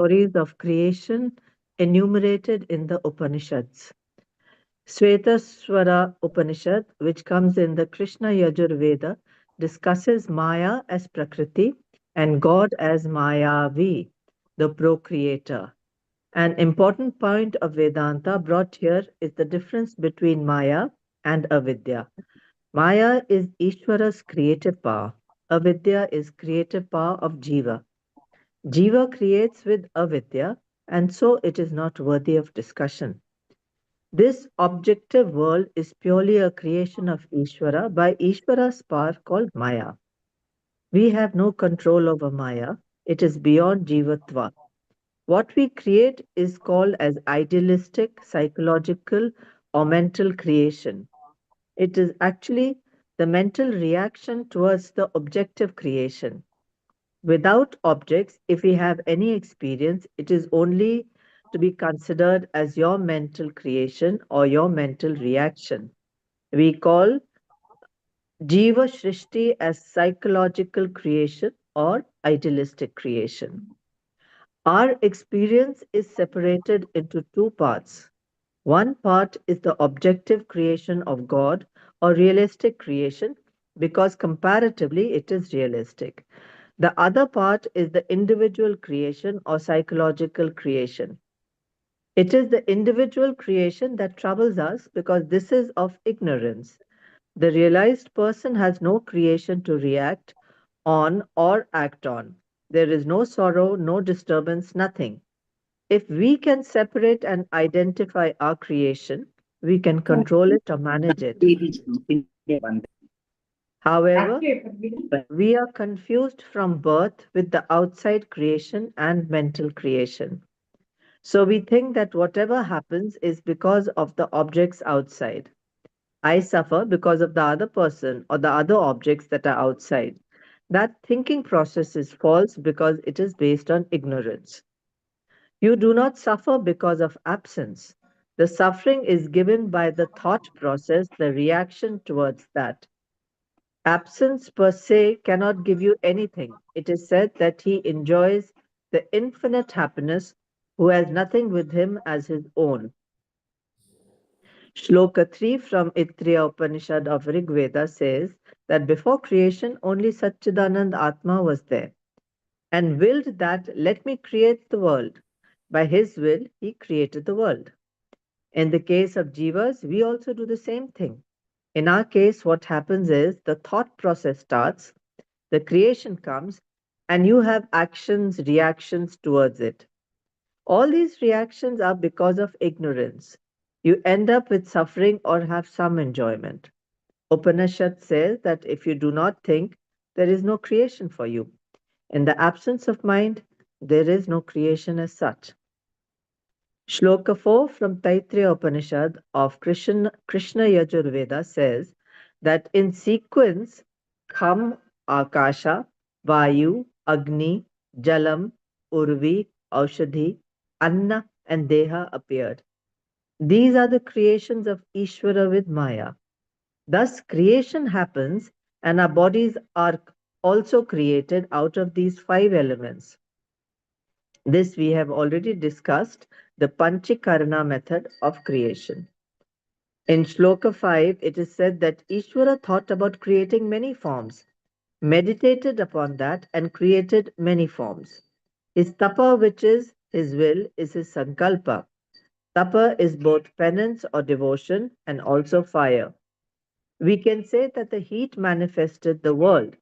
stories of creation enumerated in the Upanishads. Svetaswara Upanishad, which comes in the Krishna Yajurveda, discusses Maya as Prakriti and God as Mayavi, the procreator. An important point of Vedanta brought here is the difference between Maya and Avidya. Maya is Ishwara's creative power. Avidya is creative power of Jiva. Jiva creates with avidya, and so it is not worthy of discussion. This objective world is purely a creation of Ishwara by Ishwara's power called Maya. We have no control over Maya. It is beyond Jivatva. What we create is called as idealistic, psychological, or mental creation. It is actually the mental reaction towards the objective creation. Without objects, if we have any experience, it is only to be considered as your mental creation or your mental reaction. We call Jiva Shrishti as psychological creation or idealistic creation. Our experience is separated into two parts. One part is the objective creation of God or realistic creation because comparatively it is realistic. The other part is the individual creation or psychological creation. It is the individual creation that troubles us because this is of ignorance. The realized person has no creation to react on or act on. There is no sorrow, no disturbance, nothing. If we can separate and identify our creation, we can control it or manage it. However, we are confused from birth with the outside creation and mental creation. So we think that whatever happens is because of the objects outside. I suffer because of the other person or the other objects that are outside. That thinking process is false because it is based on ignorance. You do not suffer because of absence. The suffering is given by the thought process, the reaction towards that. Absence per se cannot give you anything. It is said that he enjoys the infinite happiness who has nothing with him as his own. Shloka 3 from Itriya Upanishad of Rig Veda says that before creation only Satchidanand Atma was there and willed that let me create the world. By his will, he created the world. In the case of jivas, we also do the same thing. In our case, what happens is the thought process starts, the creation comes, and you have actions, reactions towards it. All these reactions are because of ignorance. You end up with suffering or have some enjoyment. Upanishad says that if you do not think, there is no creation for you. In the absence of mind, there is no creation as such. Shloka 4 from Taittiriya Upanishad of Krishna Yajurveda says that in sequence, Kham, Akasha, Vayu, Agni, Jalam, Urvi, Aushadhi, Anna, and Deha appeared. These are the creations of Ishwara with Maya. Thus, creation happens, and our bodies are also created out of these five elements. This we have already discussed, the Panchakarana method of creation. In Shloka 5, it is said that Ishwara thought about creating many forms, meditated upon that, and created many forms. His tapa, which is his will, is his sankalpa. Tapa is both penance or devotion and also fire. We can say that the heat manifested the world.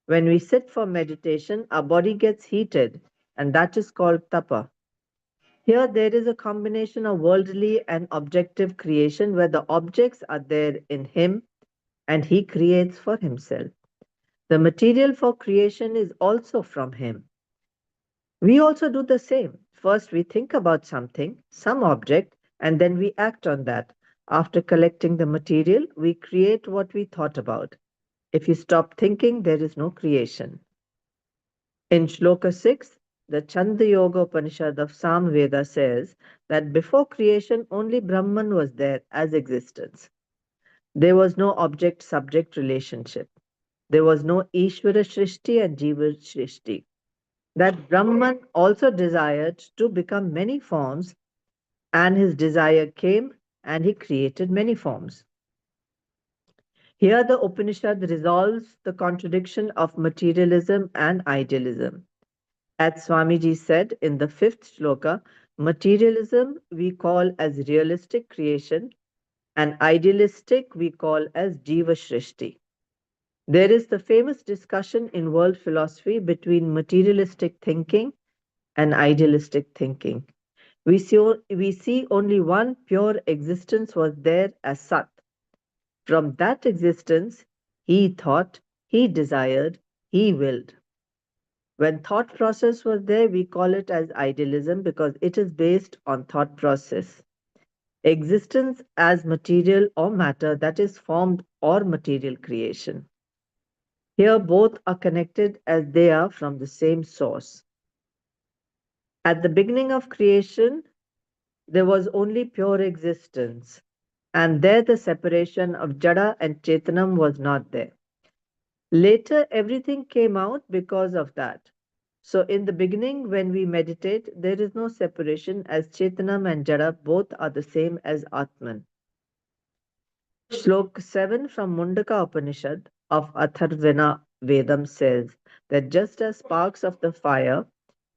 When we sit for meditation, our body gets heated, and that is called tapa. Here, there is a combination of worldly and objective creation where the objects are there in him and he creates for himself. The material for creation is also from him. We also do the same. First, we think about something, some object, and then we act on that. After collecting the material, we create what we thought about. If you stop thinking, there is no creation. In Shloka 6, the Chanda Yoga Upanishad of Samveda says that before creation, only Brahman was there as existence. There was no object subject relationship. There was no Ishvara Shrishti and Jiva Shrishti. that Brahman also desired to become many forms, and his desire came and he created many forms. Here, the Upanishad resolves the contradiction of materialism and idealism. As Swamiji said in the fifth shloka, materialism we call as realistic creation, and idealistic we call as Jiva Shrishti. There is the famous discussion in world philosophy between materialistic thinking and idealistic thinking. We see only one pure existence was there as Sat. From that existence, he thought, he desired, he willed. When thought process was there, we call it as idealism because it is based on thought process. Existence as material or matter that is formed or material creation. Here both are connected as they are from the same source. At the beginning of creation, there was only pure existence, and there the separation of Jada and Chetanam was not there. Later, everything came out because of that. So, in the beginning, when we meditate, there is no separation as Chetanam and Jada both are the same as Atman. Shlok 7 from Mundaka Upanishad of Atharvana Vedam says that just as sparks of the fire,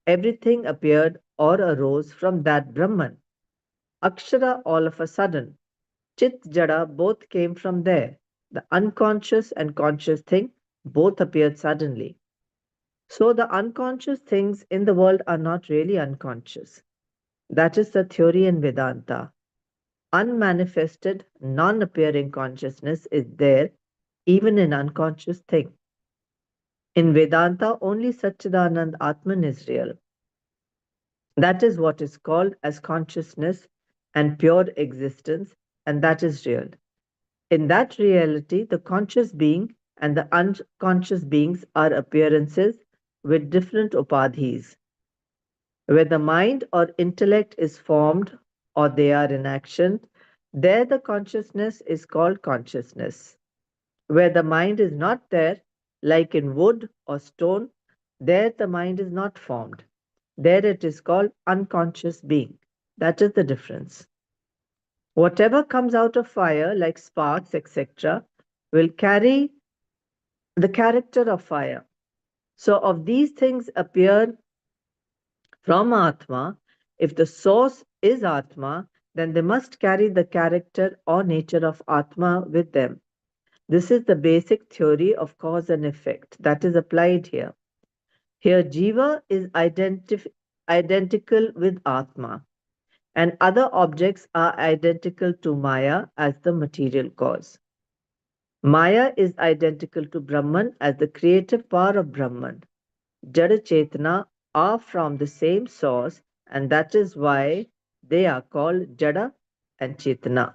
everything appeared or arose from that Brahman. Akshara all of a sudden. Chit Jada both came from there. The unconscious and conscious thing both appeared suddenly. So the unconscious things in the world are not really unconscious. That is the theory in Vedanta. Unmanifested, non appearing consciousness is there even in unconscious thing. In Vedanta, only Satchidanand Atman is real. That is what is called as consciousness and pure existence, and that is real. In that reality, the conscious being and the unconscious beings are appearances with different upadhis. Where the mind or intellect is formed or they are in action, there the consciousness is called consciousness. Where the mind is not there, like in wood or stone, there the mind is not formed. There it is called unconscious being. That is the difference. Whatever comes out of fire, like sparks, etc., will carry the character of fire. So, of these things appear from Atma. If the source is Atma, then they must carry the character or nature of Atma with them. This is the basic theory of cause and effect that is applied here. Here, Jiva is identical with Atma, and other objects are identical to Maya as the material cause. Maya is identical to Brahman as the creative power of Brahman. Jada Chetana are from the same source, and that is why they are called Jada and Chetana.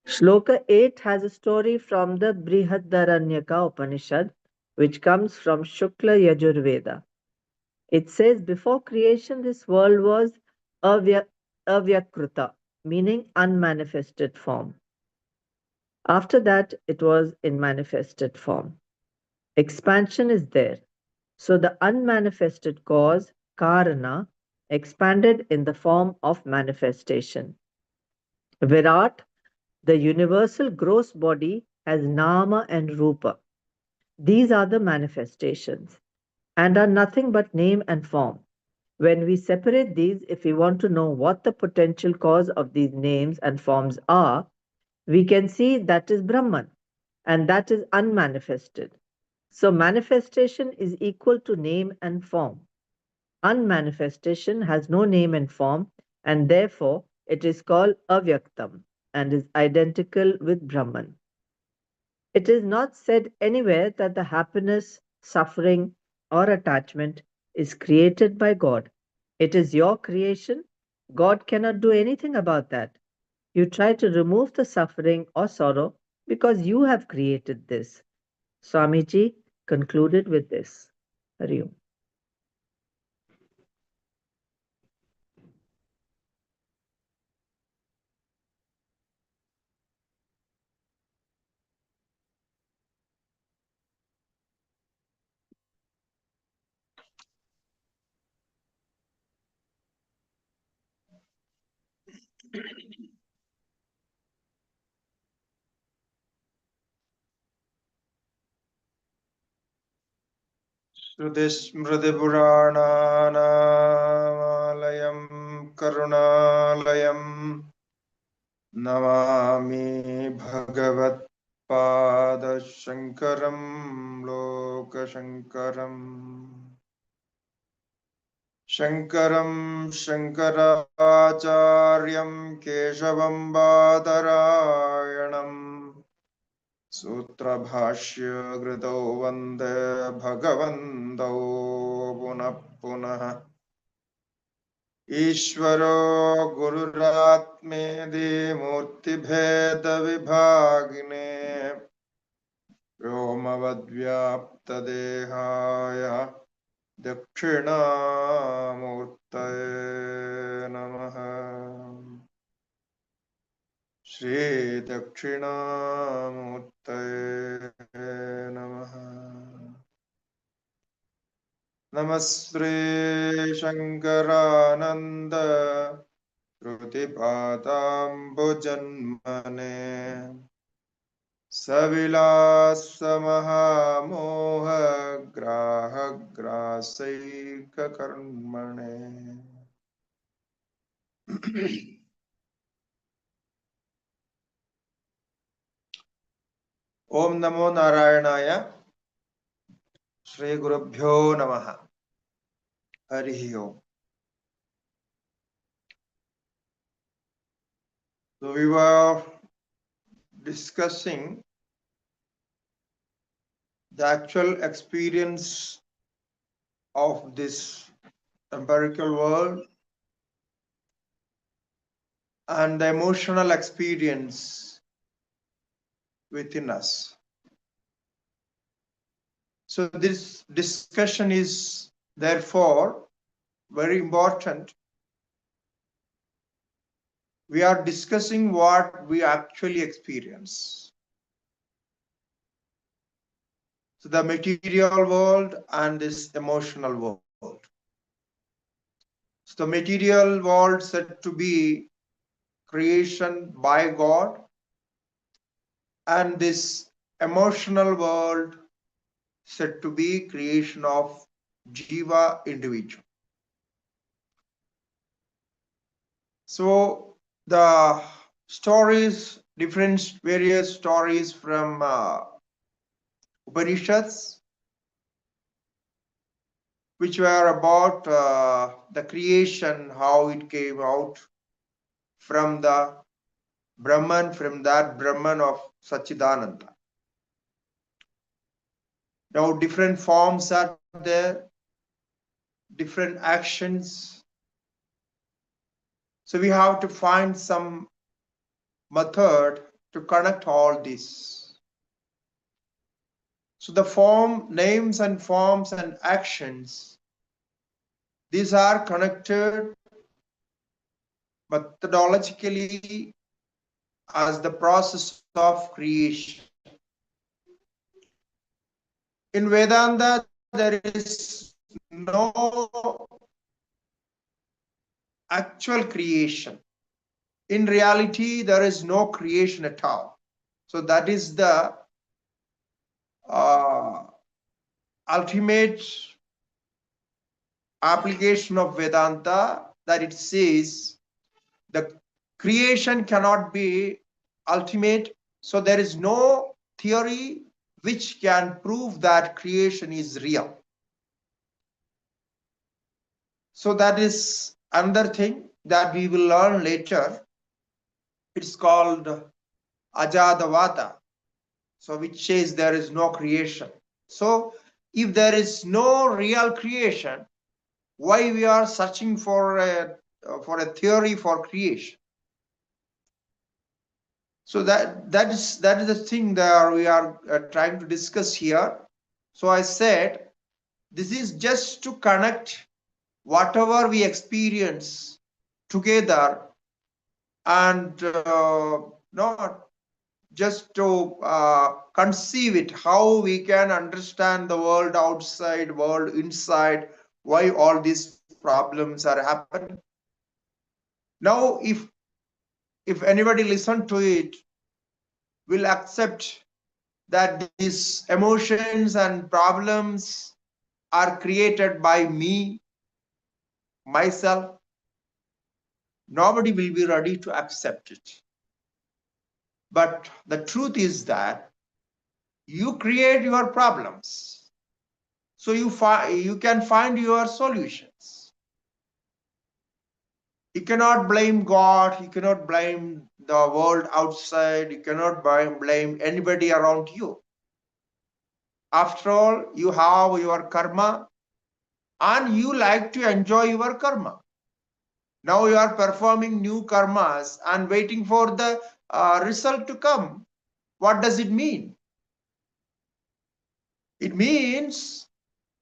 Shloka 8 has a story from the Brihadaranyaka Upanishad, which comes from Shukla Yajurveda. It says, before creation, this world was avyakruta, meaning unmanifested form. After that, it was in manifested form. Expansion is there. So the unmanifested cause, karana, expanded in the form of manifestation. Virat, the universal gross body, has nama and rupa. These are the manifestations and are nothing but name and form. When we separate these, if we want to know what the potential cause of these names and forms are, we can see that is Brahman and that is unmanifested. So manifestation is equal to name and form. Unmanifestation has no name and form, and therefore it is called avyaktam and is identical with Brahman. It is not said anywhere that the happiness, suffering, or attachment is created by God. It is your creation. God cannot do anything about that. You try to remove the suffering or sorrow because you have created this. Swamiji concluded with this. Hari Om. श्रुतिस्मृतिपुराणानामालयं करुणालयं Namami भगवत्पादशङ्करं लोकशङ्करम् शङ्करं शङ्कराचार्यं केशवं बादरायणम् सूत्रभाष्यकृतौ वन्दे भगवन्तौ पुनः पुनः ईश्वरो गुरुरात्मेति मूर्तिभेदविभागिने व्योमवद्व्याप्तदेहाय दक्षिणामूर्तये नमः। श्रीदक्षिणामूर्तये नमः। नमस्ते शंकरानंद श्रुतिपादाम्बुजन्मने सविलास महामोह ग्राहग्रासैककर्मणे ओम नमो नारायणाय श्री गुरुभ्यो नमः। हरि ओम। So we were discussing the actual experience of this empirical world and the emotional experience within us. So this discussion is therefore very important. We are discussing what we actually experience. So the material world and this emotional world. So the material world said to be creation by God, and this emotional world said to be creation of Jiva individual. So the stories, various stories from Upanishads, which were about the creation, how it came out from the Brahman, from that Brahman of Sachidananda. Now different forms are there, different actions. So we have to find some method to connect all this. So the names and forms and actions, these are connected methodologically as the process of creation. In Vedanta, there is no actual creation. In reality, there is no creation at all. So that is the ultimate application of Vedanta, that it says the creation cannot be ultimate. So there is no theory which can prove that creation is real. So that is another thing that we will learn later. It's called Ajata Vada. So which says there is no creation. So if there is no real creation, why we are searching for a theory for creation? So that is the thing that we are trying to discuss here. So I said this is just to connect whatever we experience together, and not just to conceive it, how we can understand the world outside, world inside, why all these problems are happening. Now, if if anybody listen to it, will accept that these emotions and problems are created by me, myself. Nobody will be ready to accept it. But the truth is that you create your problems, so you can find your solutions. You cannot blame God, you cannot blame the world outside, you cannot blame anybody around you. After all, you have your karma and you like to enjoy your karma. Now you are performing new karmas and waiting for the result to come. What does it mean? It means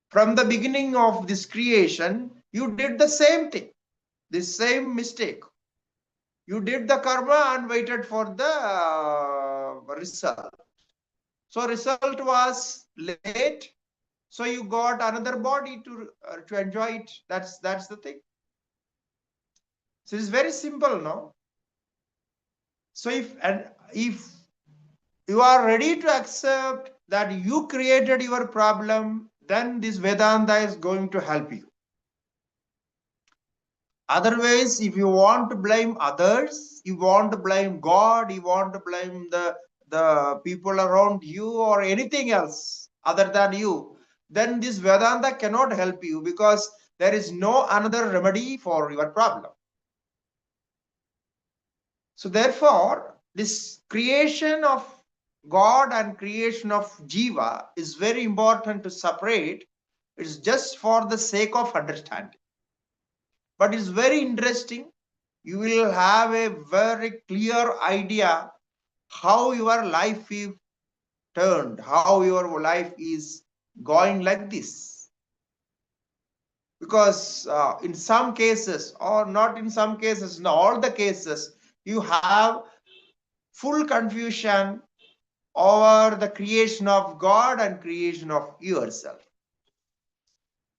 from the beginning of this creation, you did the same thing, the same mistake. You did the karma and waited for the result. So result was late. So you got another body to enjoy it. That's the thing. So it's very simple, no? So if you are ready to accept that you created your problem, then this Vedanta is going to help you. Otherwise, if you want to blame others, you want to blame God, you want to blame the people around you or anything else other than you, then this Vedanta cannot help you because there is no another remedy for your problem. So therefore, this creation of God and creation of Jiva is very important to separate. It's just for the sake of understanding. But it's very interesting. You will have a very clear idea how your life is turned, how your life is going like this. Because in some cases, or not in some cases, in all the cases, you have full confusion over the creation of God and creation of yourself.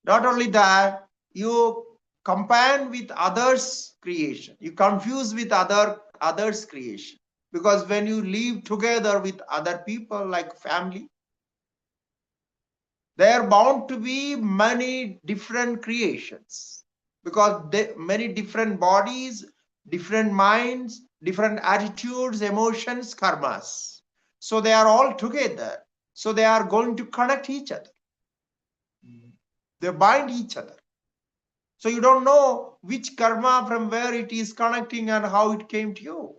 Not only that, you compare with others' creation. You confuse with others' creation. Because when you live together with other people like family, there are bound to be many different creations. Because many different bodies, different minds, different attitudes, emotions, karmas. So they are all together. So they are going to connect each other. They bind each other. So you don't know which karma from where it is connecting and how it came to you.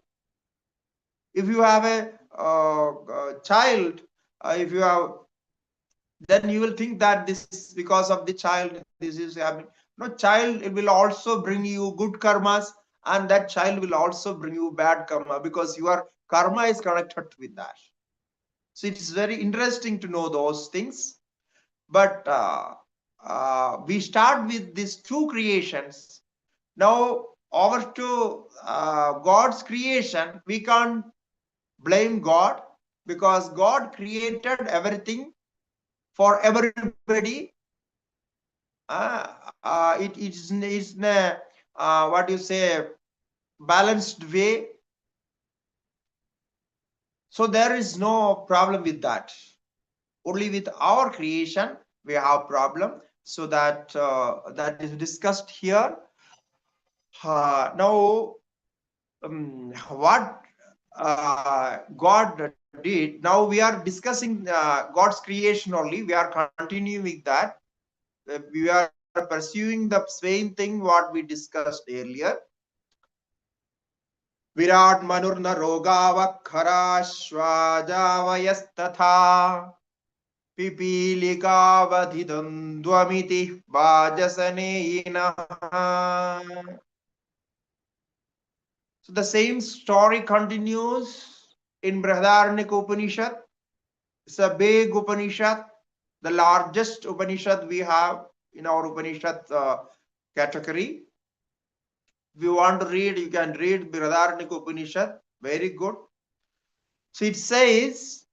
If you have a child, if you have, then you will think that this is because of the child, this is happening. No, child, it will also bring you good karmas, and that child will also bring you bad karma because your karma is connected with that. So it is very interesting to know those things. But we start with these two creations. Now over to God's creation, we can't blame God because God created everything for everybody. It's in a what you say, balanced way. So there is no problem with that. Only with our creation we have problem. So that is discussed here. Now what God did. Now we are discussing God's creation only. We are continuing with that. We are pursuing the same thing what we discussed earlier. Virat manurna rogavakhara pipilika vajasane. So the same story continues in Brihadaranyaka Upanishad. It's a big Upanishad, the largest Upanishad we have in our Upanishad category. If you want to read, you can read Brihadaranyaka Upanishad. Very good. So it says,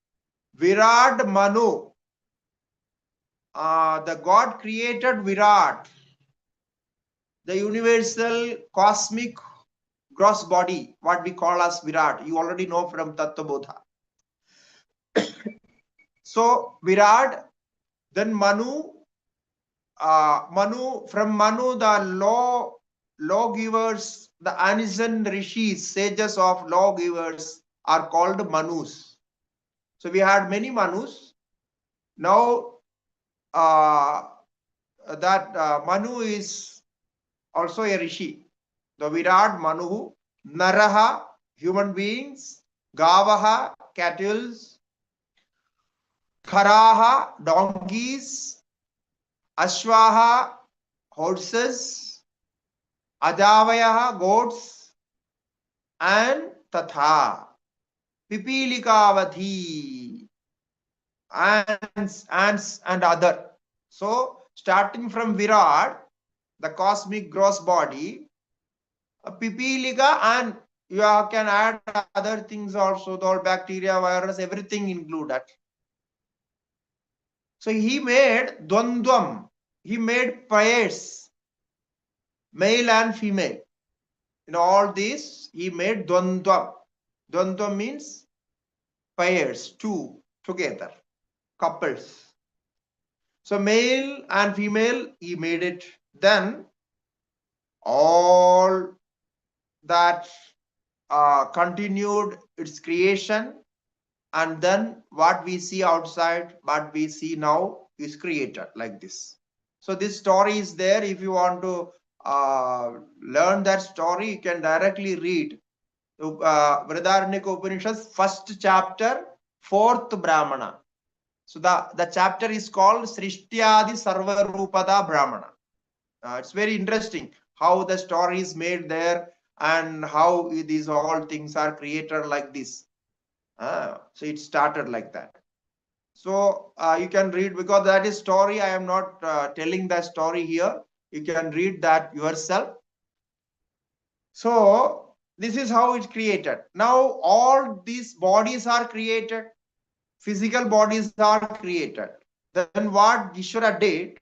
Virat Manu, the God created Virat, the universal cosmic gross body, what we call as Virat. You already know from Tattva Bodha. So Virat, then Manu, from Manu, the law givers, the Anisan rishis, sages of law givers are called Manus. So we had many Manus. Now that Manu is also a rishi. The Virat Manu, Naraha, human beings, Gavaha, cattle, Kharaha, donkeys, Ashwaha, horses, Ajavayaha, goats, and Tatha, Pipilikavati, and other. So, starting from Virat, the cosmic gross body, Pipilika, and you can add other things also, the bacteria, virus, everything included. So he made Dvandvam, he made pairs, male and female. In all this, he made Dvandvam. Dvandvam means pairs, two together, couples. So male and female, he made it. Then all that continued its creation, and then what we see outside, what we see now is created like this. So this story is there. If you want to learn that story, you can directly read Brihadaranyaka Upanishad, first chapter, fourth Brahmana. So the chapter is called Srishtyadi Sarvarupada Brahmana. It's very interesting how the story is made there and how these all things are created like this. So it started like that. So you can read, because that is story. I am not telling the story here. You can read that yourself. So this is how it's created. Now all these bodies are created. Physical bodies are created. Then what Ishwara did?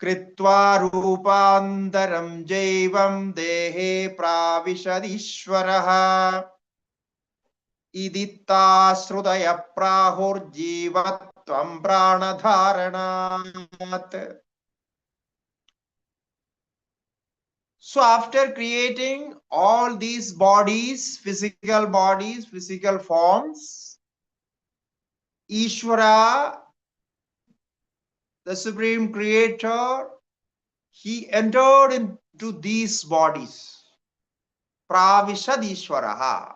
Kritva rupantaram jaivam dehe pravishad Ishwaraha iditta shrudaya prahur jivatvam pranadharanat. So after creating all these bodies, physical forms, Ishwara, the Supreme Creator, he entered into these bodies. Pravishad Ishwaraha.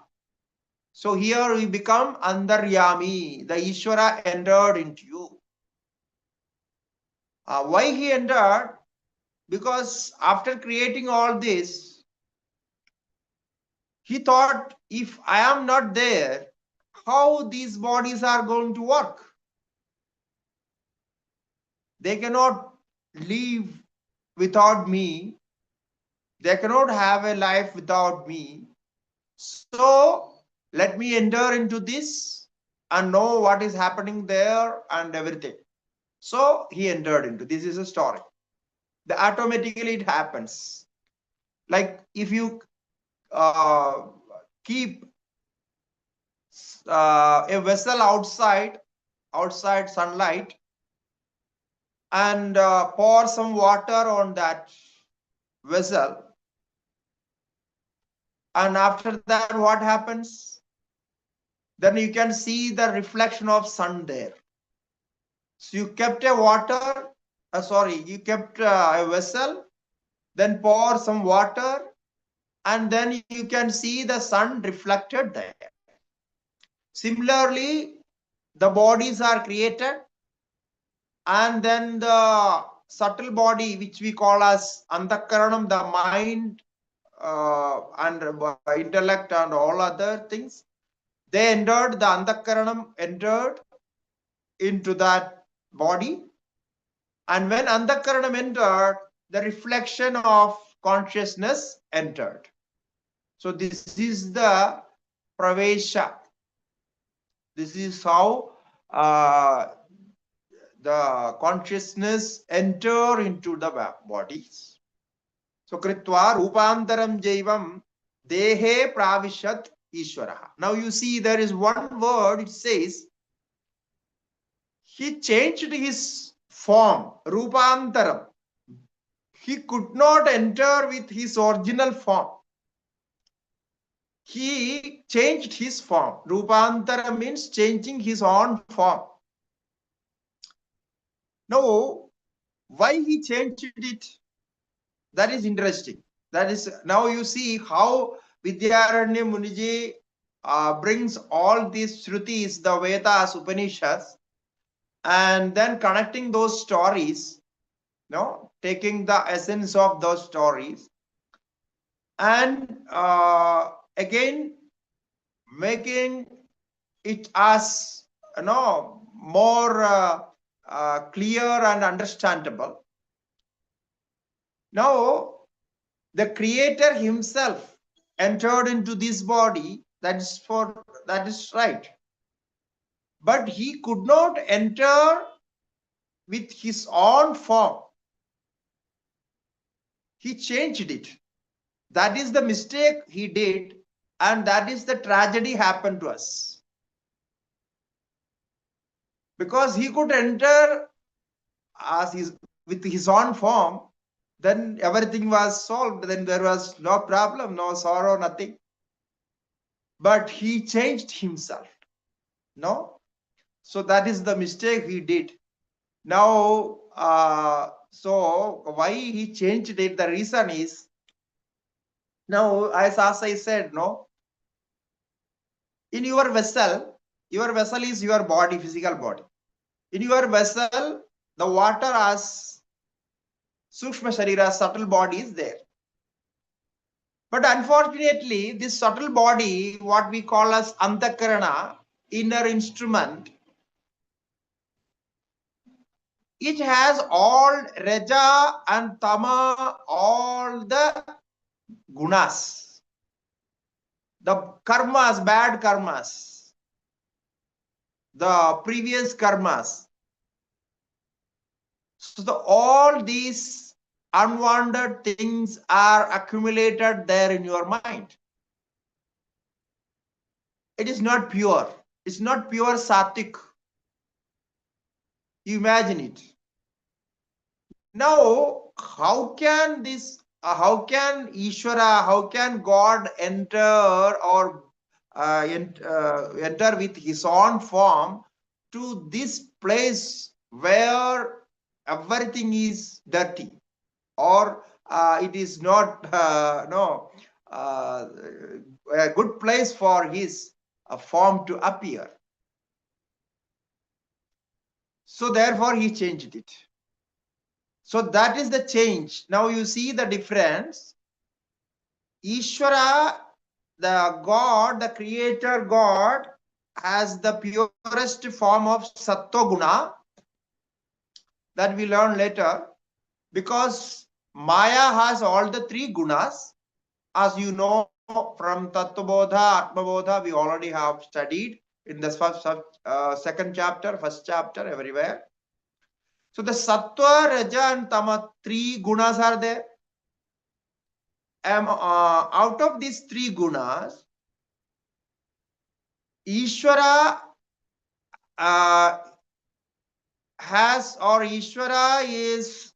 So here we become Andaryami. The Ishwara entered into you. Why he entered? Because after creating all this, he thought, if I am not there, how these bodies are going to work? They cannot live without me. They cannot have a life without me. So let me enter into this and know what is happening there and everything. So he entered into this. Is a story. Automatically it happens. Like if you keep a vessel outside sunlight and pour some water on that vessel, and after that what happens? Then you can see the reflection of sun there. So you kept a vessel, then pour some water, and then you can see the sun reflected there. Similarly, the bodies are created, and then the subtle body, which we call as Antakaranam, the mind and intellect and all other things, the Antakaranam entered into that body. And when Antakaranam entered, the reflection of consciousness entered. So this is the pravesha. This is how the consciousness enter into the bodies. So kritva rupantaram jaivam, Dehe pravishat Ishwara. Now you see there is one word, it says, he changed his form, Rupantaram. He could not enter with his original form. He changed his form. Rupantara means changing his own form. Now, why he changed it? That is interesting. That is, now you see how Vidyaranya Muniji brings all these Shrutis, the Vedas, Upanishads, and then connecting those stories, taking the essence of those stories, and again making it as more clear and understandable. Now the creator himself entered into this body, that is right, but he could not enter with his own form. He changed it. That is the mistake he did, and that is the tragedy happened to us, because he could enter with his own form, then everything was solved, then there was no problem, no sorrow, nothing. But he changed himself. No? So that is the mistake he did. Now, so why he changed it? The reason is, now, as I said, in your vessel is your body, physical body. In your vessel, the water as Sukshma Sharira, subtle body is there. But unfortunately, this subtle body, what we call as Antakarana, inner instrument, it has all Raja and Tama, all the gunas, the karmas, bad karmas, the previous karmas. So all these unwanted things are accumulated there in your mind. It is not pure. It's not pure sattvic. You imagine it. Now, how can Ishwara, how can God enter or enter with his own form to this place where everything is dirty, or it is not a good place for his form to appear? So therefore he changed it. So that is the change. Now you see the difference. Ishwara, the God, the creator God, has the purest form of Sattva Guna that we learn later, because Maya has all the three gunas. As you know from Tattva Bodha, Atma Bodha, we already have studied in the second chapter, first chapter, everywhere. So the Sattva, Raja and Tama, three gunas are there. Out of these three gunas, Ishwara Ishwara is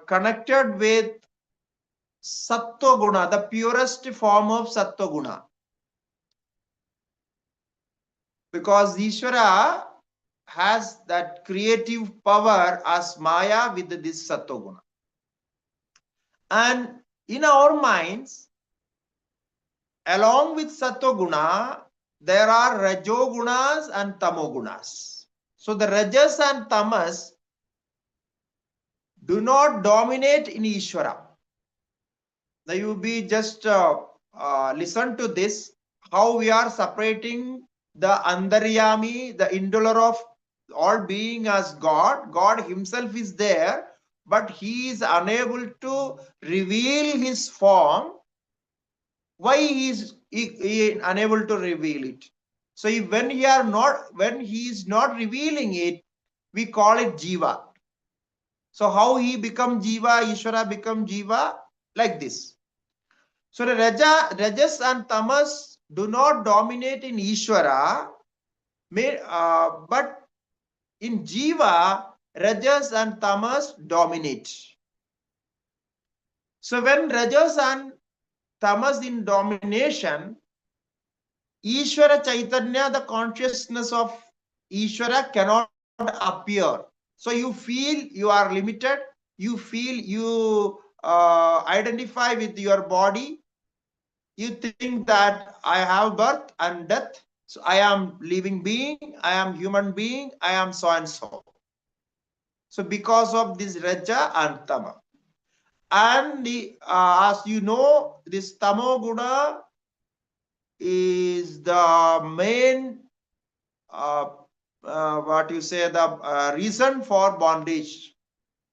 connected with Sattva Guna, the purest form of Sattva Guna. Because Ishwara has that creative power as Maya with this Sattva Guna. And in our minds, along with Sattva Guna, there are Rajo Gunas and Tamo Gunas. So the Rajas and Tamas do not dominate in Ishwara. Now you be just listen to this, how we are separating the Andaryami, the indweller of all being as God. God himself is there, but he is unable to reveal his form. Why he is unable to reveal it? So when he is not revealing it, we call it Jiva. So how he become Jiva, Ishwara become Jiva, like this. So the Rajas and Tamas do not dominate in Ishwara, but in Jiva, Rajas and Tamas dominate. So when Rajas and Tamas in domination, Ishwara Chaitanya, the consciousness of Ishwara cannot appear. So you feel you are limited, you feel you identify with your body, you think that I have birth and death, so I am living being, I am human being, I am so and so. So because of this Raja and Tama. And as you know, this Tamo Guna is the main what you say, the reason for bondage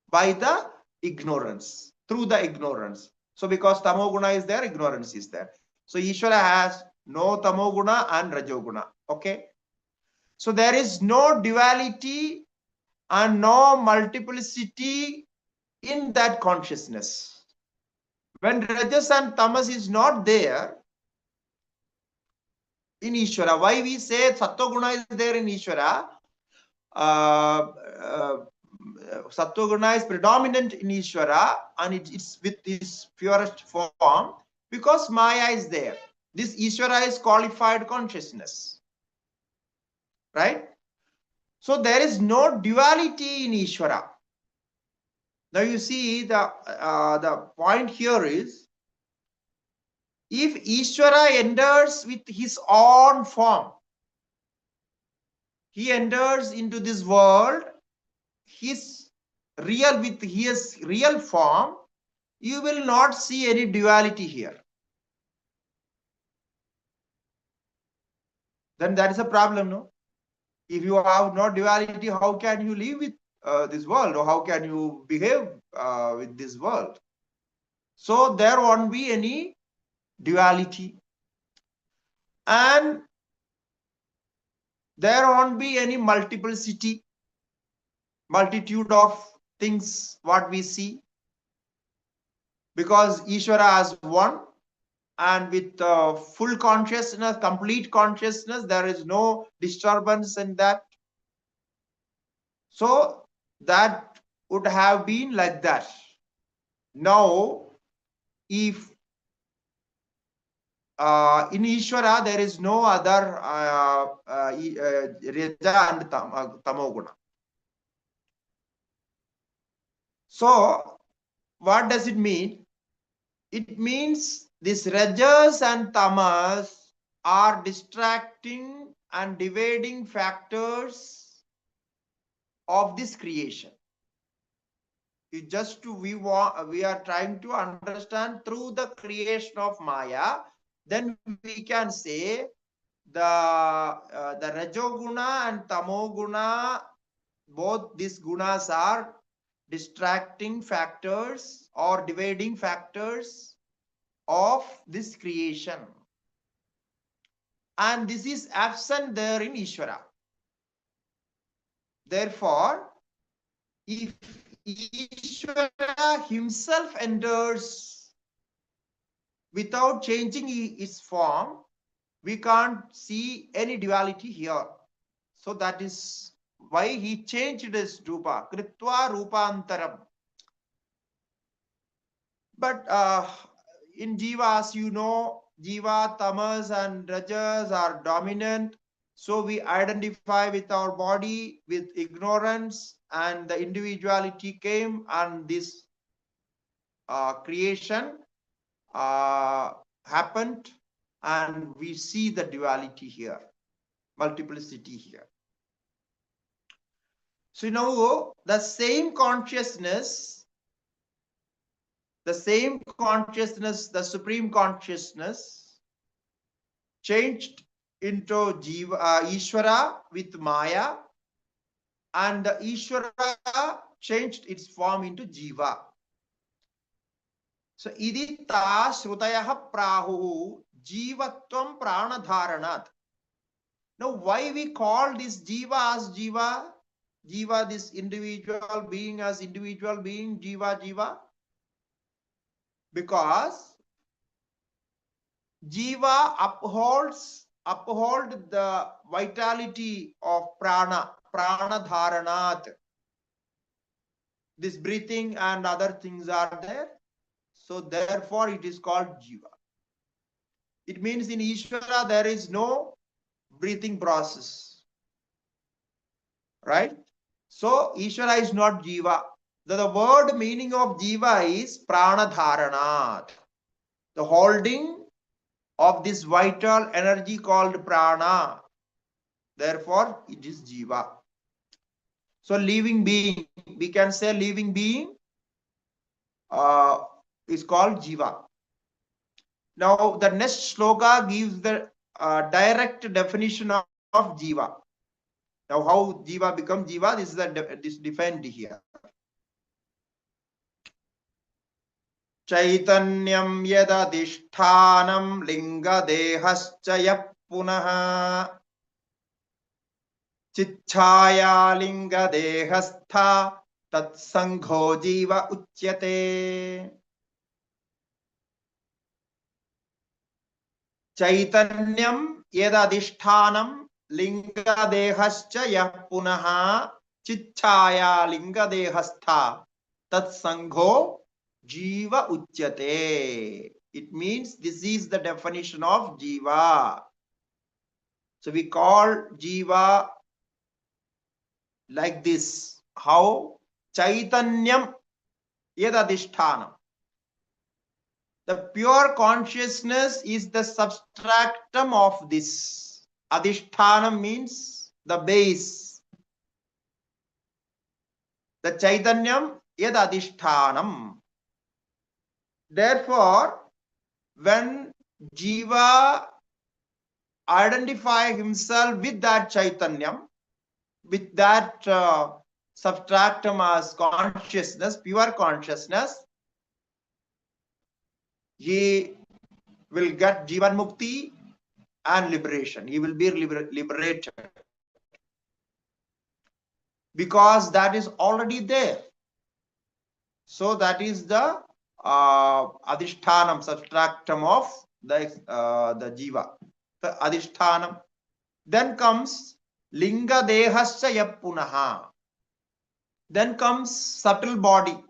by the ignorance, through the ignorance. So because tamoguna is there, ignorance is there. So Ishvara has no tamoguna and rajoguna. Okay. So there is no duality and no multiplicity in that consciousness. When rajas and tamas is not there in Ishvara, why we say sattva is there in Ishvara? uh, uh, Sattva is predominant in Ishvara and it's with its purest form because Maya is there. This Ishvara is qualified consciousness, right? So there is no duality in Ishvara. Now you see the point here is, if Ishvara enters with his own form, he enters into this world, his with his real form, you will not see any duality here. Then that is a problem, no? If you have no duality, how can you live with this world, or how can you behave with this world? So there won't be any duality, and there won't be any multiplicity, multitude of things what we see, because Ishvara has one, and with full consciousness, complete consciousness, there is no disturbance in that. So that would have been like that. Now, if in Ishvara there is no other Raja and Tamoguna. So what does it mean? It means these Rajas and Tamas are distracting and dividing factors of this creation. We are trying to understand through the creation of Maya, then we can say the Rajoguna and Tamoguna, both these gunas are distracting factors or dividing factors of this creation, and this is absent there in Ishvara. Therefore, if Ishvara himself enters without changing its form, we can't see any duality here. So that is why he changed his rupa, kritva rupantaram. But in Jiva, as you know, Jiva, Tamas and Rajas are dominant. So we identify with our body, with ignorance, and the individuality came, and this creation happened, and we see the duality here, multiplicity here. So now the same consciousness, the supreme consciousness changed into Jiva, Ishvara with Maya, and the Ishvara changed its form into Jiva. So idita shrutayaha prahu jivatvam pranadharanat. Now why we call this Jiva as Jiva? Jiva, this individual being as individual being, Jiva, Jiva. Because Jiva uphold the vitality of prana dharanat. This breathing and other things are there. So therefore it is called Jiva. It means in Ishwara there is no breathing process. Right? So Ishwara is not Jiva. The word meaning of Jiva is prana dharanat. The holding of this vital energy called prana. Therefore, it is Jiva. So living being, we can say living being is called Jiva. Now, the next sloka gives the direct definition of Jiva. Now, how Jiva becomes Jiva, this is defined here. Chaitanyam yadadishthanam linga dehascha punaha chichaya linga dehastha tatsangho jiva uchyate. Chaitanyam yadadishthanam linga dehascha punaha chichaya linga dehastha tatsangho Jiva uchyate. It means this is the definition of Jiva. So we call Jiva like this. How? Chaitanyam yadadishthanam. The pure consciousness is the substratum of this. Adhishthanam means the base. The Chaitanyam yadadishthanam. Therefore, when Jiva identify himself with that Chaitanyam, with that substratum as consciousness, pure consciousness, he will get Jivan Mukti and liberation. He will be liberated. Because that is already there. So that is the adhishthanam, substratum of the Jiva, the adhishthanam. Then comes linga dehasya punaha. Then comes subtle body.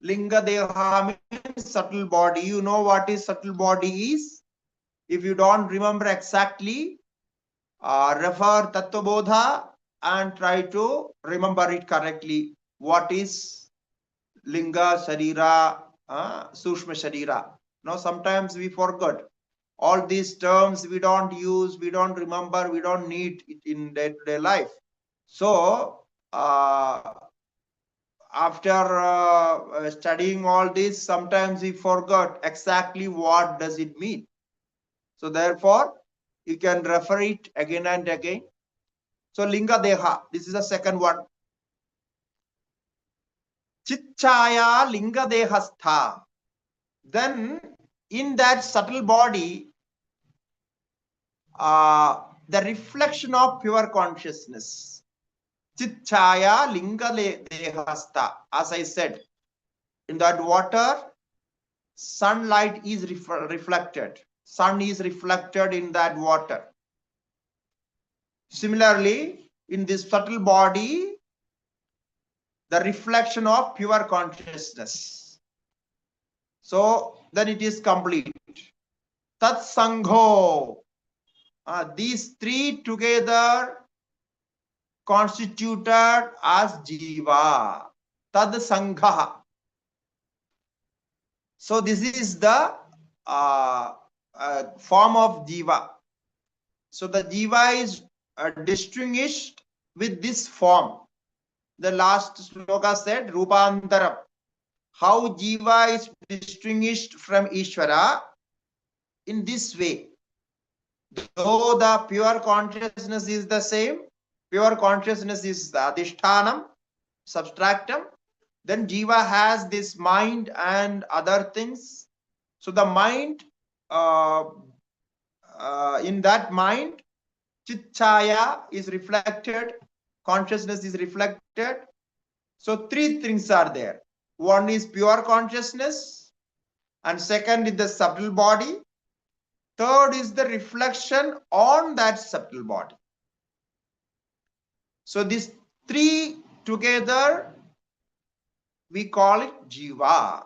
Linga deha means subtle body. You know what is subtle body is? If you don't remember exactly, refer Tattva Bodha and try to remember it correctly. What is Linga, Sharira, Sushma Sharira. Now, sometimes we forget. All these terms we don't use, we don't remember, we don't need it in day-to-day life. So, after studying all this, sometimes we forgot exactly what does it mean. So, therefore, you can refer it again and again. So, Linga Deha, this is the second one. Chichaya linga dehastha. Then in that subtle body, the reflection of pure consciousness. Chichaya linga dehastha. As I said, in that water, sunlight is reflected. Sun is reflected in that water. Similarly, in this subtle body, the reflection of pure consciousness. So then it is complete. Tat Sangho. These three together constituted as Jiva. Tad Sangha. So this is the form of Jiva. So the Jiva is distinguished with this form. The last sloka said Rupantaram. How Jiva is distinguished from Ishwara in this way. Though the pure consciousness is the same, pure consciousness is the adhishthanam, substratum, then Jiva has this mind and other things. So the mind, in that mind, Chichaya is reflected, consciousness is reflected. So three things are there. One is pure consciousness, and second is the subtle body, Third is the reflection on that subtle body. So these three together, we call it Jiva.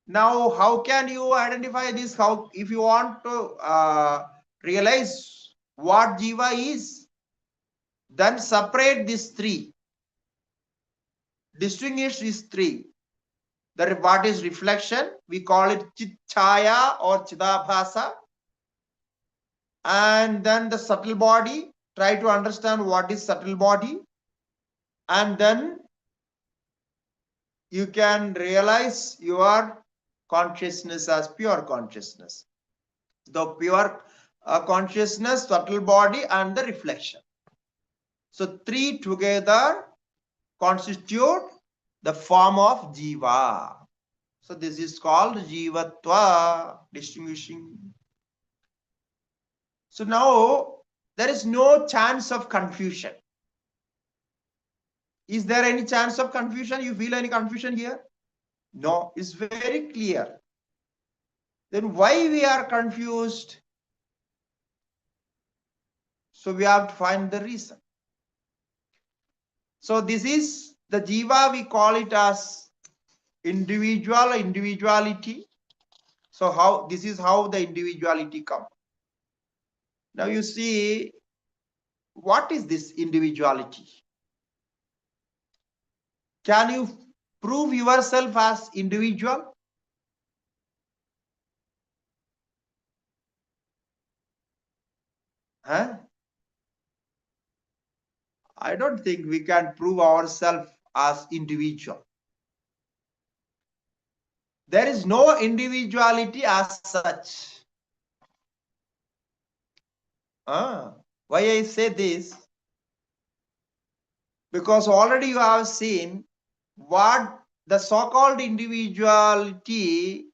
Now, how can you identify this? How, if you want to realize what Jiva is, then separate these three. Distinguish these three. What is reflection? We call it Chaya or Chidabhasa. And then the subtle body, try to understand what is subtle body. And then you can realize your consciousness as pure consciousness. The pure consciousness, subtle body, and the reflection. So three together constitute the form of Jiva. So this is called Jivatva, distinguishing. So now there is no chance of confusion. Is there any chance of confusion? You feel any confusion here? No, it's very clear. Then why we are confused? So we have to find the reason. So this is the Jiva, we call it as individuality. So how this is how the individuality comes. Now you see, what is this individuality? Can you prove yourself as individual? Huh? I don't think we can prove ourselves as individual. There is no individuality as such. Why I say this? Because already you have seen what the so-called individuality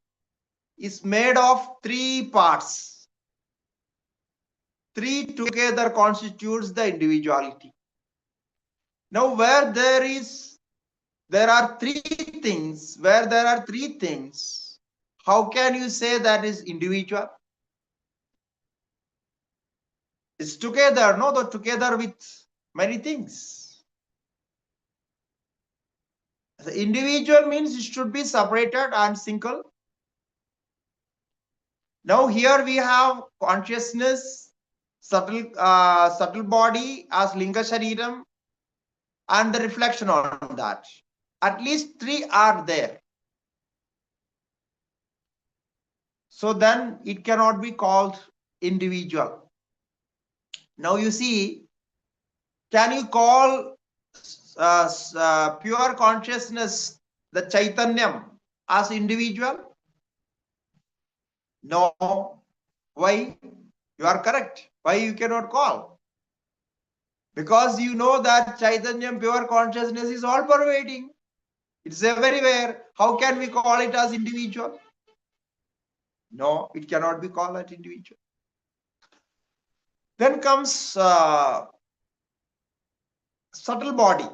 is made of three parts. Three together constitutes the individuality. Now where there are three things, how can you say that is individual? It's together, no, together with many things. The individual means it should be separated and single. Now here we have consciousness, subtle body as linga shariram, and the reflection on that. At least three are there. So then it cannot be called individual. Now you see, can you call pure consciousness, the Chaitanyam, as individual? No. Why? You are correct. Why you cannot call? Because you know that Chaitanyam, pure consciousness, is all pervading. It's everywhere. How can we call it as individual? No, it cannot be called as individual. Then comes subtle body.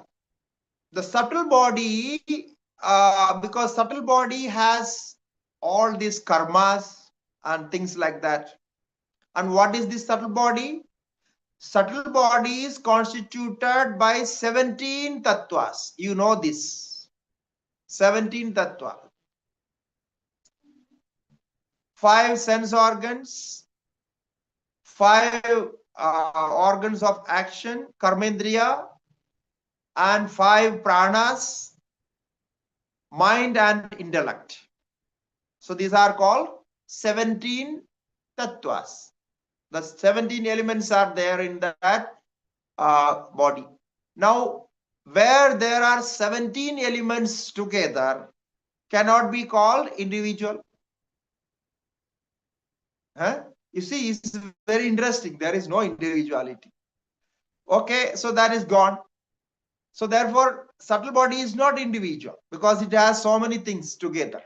The subtle body, because subtle body has all these karmas and things like that. And what is this subtle body? Subtle body is constituted by 17 tattvas. You know this. 17 tattva. 5 sense organs, 5 organs of action, karmendriya, and 5 pranas, mind and intellect. So these are called 17 tattvas. The 17 elements are there in that body. Now, where there are 17 elements together, cannot be called individual. Huh? You see, it's very interesting. There is no individuality. Okay, so that is gone. So therefore, subtle body is not individual because it has so many things together.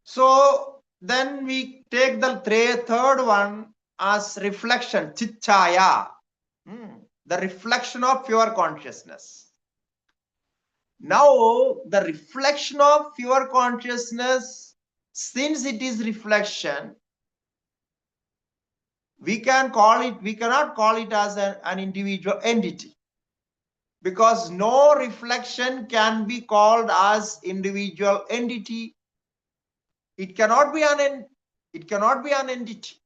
So then we take the third one as reflection, chichaya, the reflection of pure consciousness. Now, the reflection of pure consciousness since it is reflection, we cannot call it as an individual entity, because no reflection can be called as individual entity. It cannot be an entity.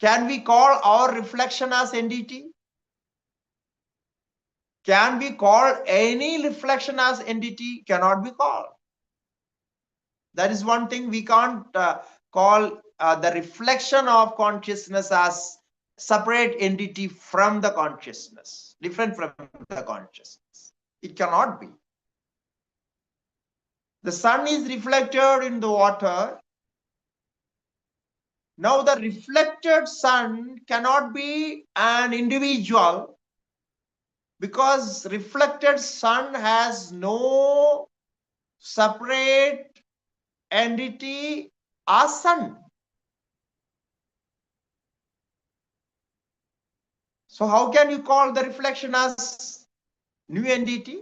Can we call our reflection as entity? Can we call any reflection as entity? Cannot be called. That is one thing. We can't call the reflection of consciousness as separate entity from the consciousness, different from the consciousness. It cannot be. The sun is reflected in the water. Now the reflected sun cannot be an individual, because reflected sun has no separate entity as sun. So how can you call the reflection as new entity?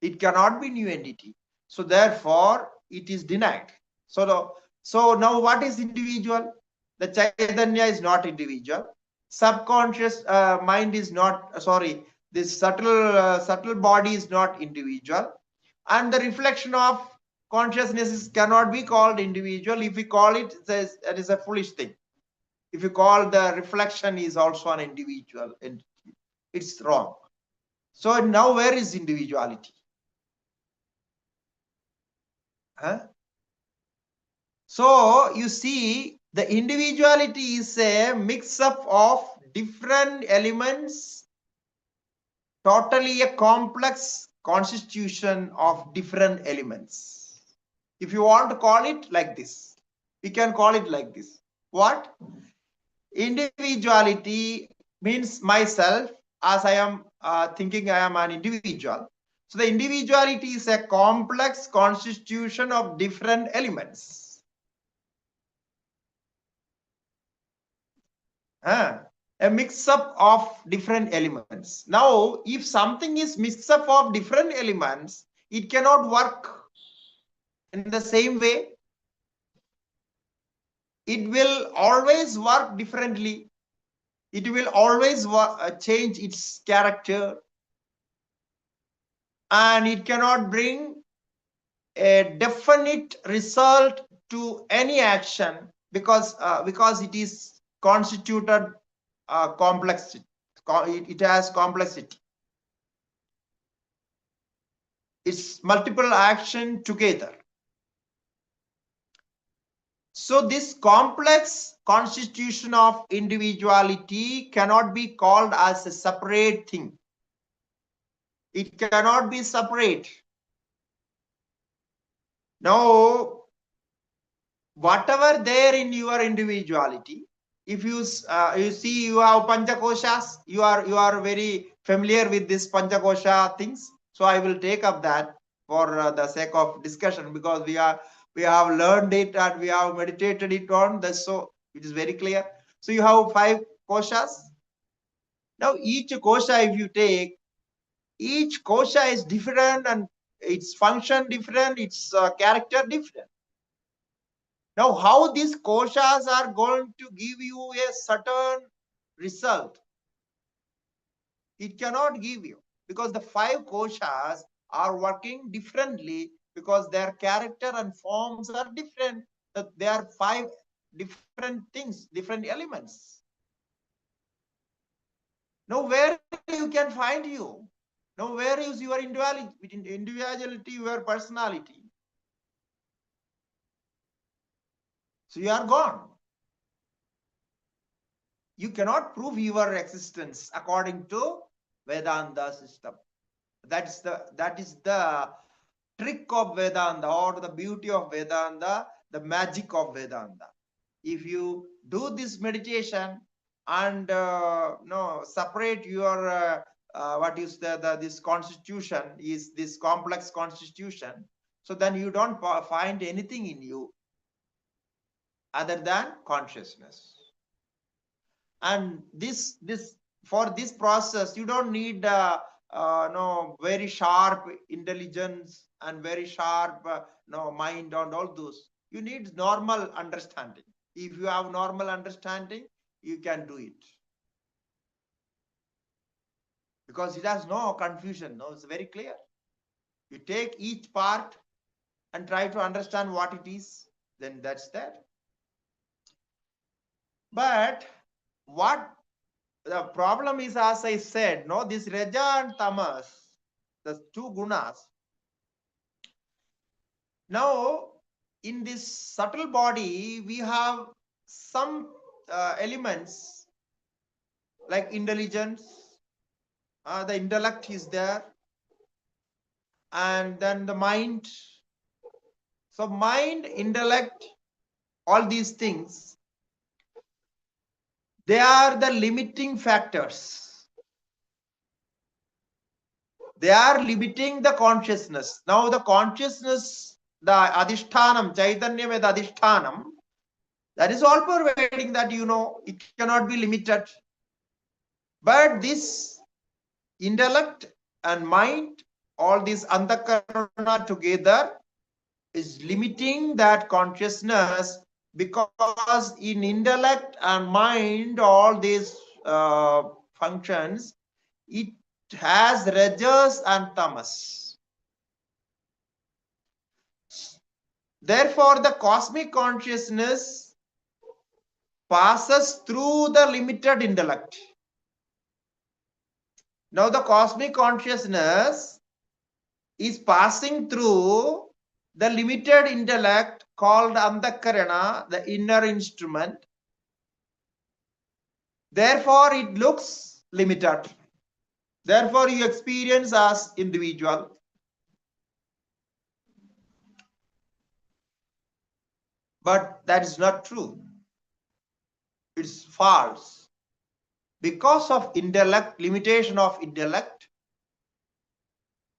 It cannot be new entity. So therefore it is denied. So now what is individual? The Chaitanya is not individual. Subconscious mind is not, this subtle body is not individual. And the reflection of consciousness cannot be called individual. If we call it, that is a foolish thing. If you call the reflection is also an individual entity, it's wrong. So now where is individuality? Huh? So you see, the individuality is a mix-up of different elements, totally a complex constitution of different elements. If you want to call it like this, we can call it like this. What? Individuality means myself, as I am thinking I am an individual. So the individuality is a complex constitution of different elements. A mix-up of different elements. Now, if something is mix-up of different elements, it cannot work in the same way. It will always work differently. It will always change its character, and it cannot bring a definite result to any action, because it is constituted complexity. It has complexity. It's multiple action together. So this complex constitution of individuality cannot be called as a separate thing. It cannot be separate. Now, whatever there in your individuality, if you see you have panchakoshas, you are very familiar with this panchakosha things. So I will take up that for the sake of discussion, because we have learned it and we have meditated it on this, so it is very clear. So you have 5 koshas. Now each kosha, if you take, each kosha is different, and its function different, its character different. Now, how these koshas are going to give you a certain result? It cannot give you, because the 5 koshas are working differently, because their character and forms are different. That they are 5 different things, different elements. Now, where you can find you? Now, where is your individuality, your personality? So you are gone. You cannot prove your existence according to Vedanta system. That is the trick of Vedanta, or the beauty of Vedanta, the magic of Vedanta. If you do this meditation and separate your what is this constitution, is this complex constitution, so then you don't find anything in you other than consciousness. And this for this process, you don't need no, very sharp intelligence and very sharp no, mind and all those. You need normal understanding. If you have normal understanding, you can do it. Because it has no confusion. No, it's very clear. You take each part and try to understand what it is, then that's that. But what the problem is, as I said, no, this Raja and Tamas, the two gunas. Now, in this subtle body, we have some elements like intelligence, the intellect is there, and then the mind. So mind, intellect, all these things, they are the limiting factors. They are limiting the consciousness. Now the consciousness, the adhishthanam, chaitanya with adhishthanam, that is all pervading, that you know, it cannot be limited. But this intellect and mind, all these antakarana together, is limiting that consciousness, because in intellect and mind, all these functions, it has rajas and tamas. Therefore, the cosmic consciousness passes through the limited intellect. Now, the cosmic consciousness is passing through the limited intellect called antakarana, the inner instrument. Therefore, it looks limited. Therefore, you experience as individual. But that is not true. It's false. Because of intellect, limitation of intellect,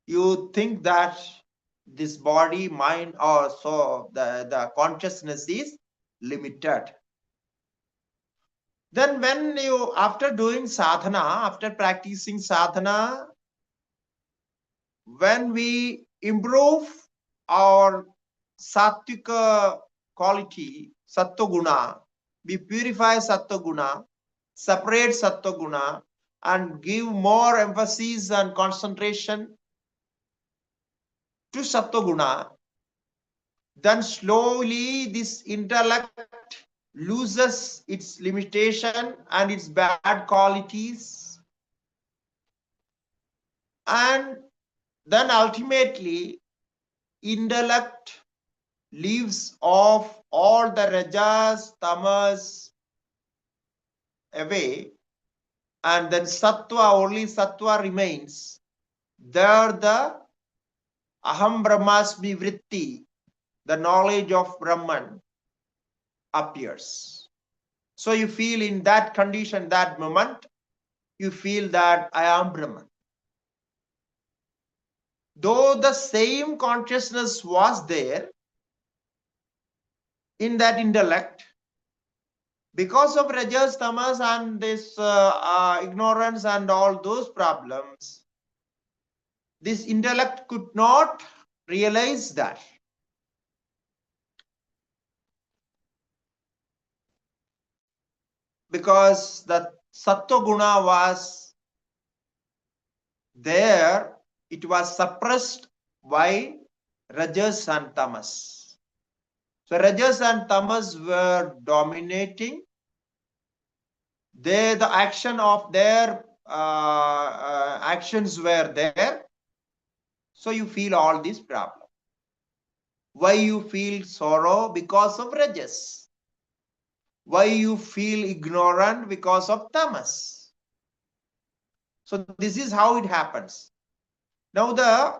you think that this body, mind, or so the consciousness is limited. Then when you, after doing sadhana, after practicing sadhana, when we improve our sattvika quality, sattva guna, we purify sattva guna, separate sattva guna, and give more emphasis and concentration to sattva guna, then slowly this intellect loses its limitation and its bad qualities, and then ultimately intellect leaves off all the rajas, tamas away, and then sattva, only sattva remains. There the aham brahmasmi vritti, the knowledge of Brahman, appears. So you feel in that condition, that moment, you feel that I am Brahman. Though the same consciousness was there in that intellect, because of rajas, tamas, and this ignorance and all those problems, this intellect could not realize that. Because the sattva guna was there, it was suppressed by rajas and tamas. So rajas and tamas were dominating. The action of their actions were there. So you feel all these problems. Why you feel sorrow? Because of rajas. Why you feel ignorant? Because of tamas. So this is how it happens. Now the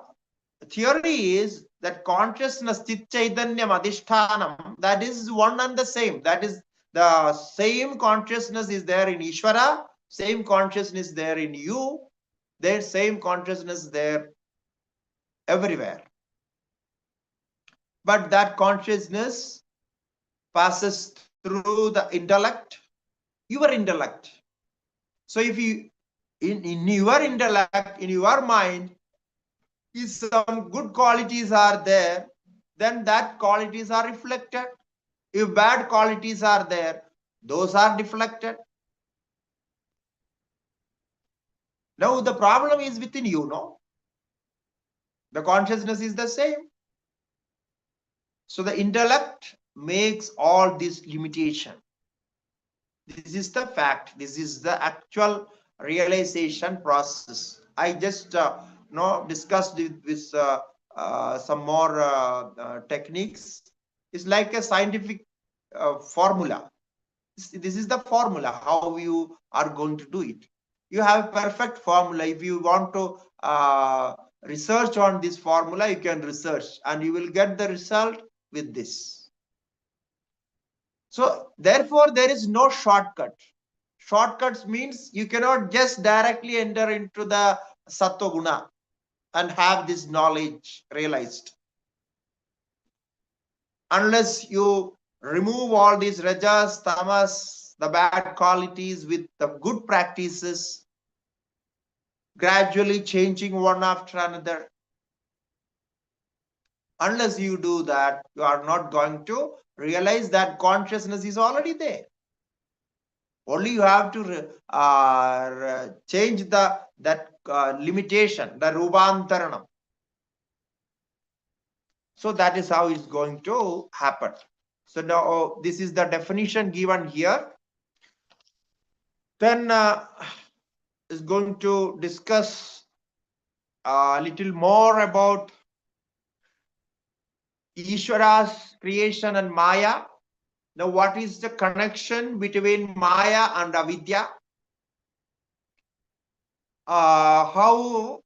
theory is that consciousness, chit chaitanyam adhishthanam, that is one and the same. That is the same consciousness is there in Ishwara, same consciousness there in you, there same consciousness there everywhere. But that consciousness passes through the intellect, your intellect. So if you in your intellect, in your mind, if some good qualities are there, then that qualities are reflected. If bad qualities are there, those are deflected. Now the problem is within you, no? The consciousness is the same. So the intellect makes all this limitation. This is the fact. This is the actual realization process. I just discussed it with some more techniques. It's like a scientific formula. This is the formula how you are going to do it. You have a perfect formula. If you want to research on this formula, you can research and you will get the result with this. So therefore there is no shortcut. Shortcuts means you cannot just directly enter into the sattva guna and have this knowledge realized unless you remove all these rajas, tamas, the bad qualities with the good practices, gradually changing one after another. Unless you do that, you are not going to realize that consciousness is already there. Only you have to change that limitation, the rupantaranam. So that is how it's going to happen. So now this is the definition given here. Then is going to discuss a little more about Ishwara's creation and Maya. Now, what is the connection between Maya and Avidya? How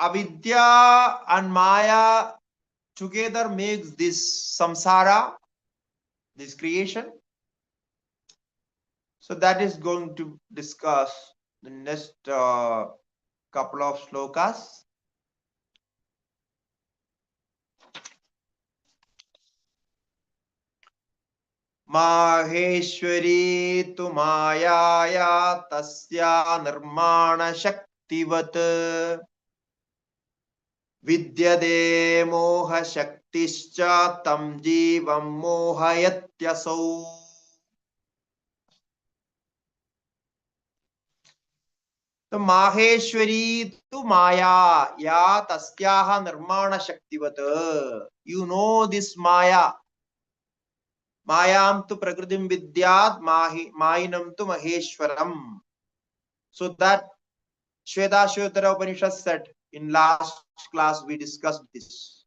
Avidya and Maya together makes this samsara, this creation. So that is going to discuss the next couple of slokas. Maheshwari tu mayaya tasya nirmana shaktivat vidyade moha shaktischa tam jivam mohayatyasau. So Maheshwari tu maya ya tasyaha nirmana shaktivat. You know this maya. Mayam tu prakritim vidyat mayinam tu maheshwaram. So that Shvetashvatara Upanishad said in last class we discussed this.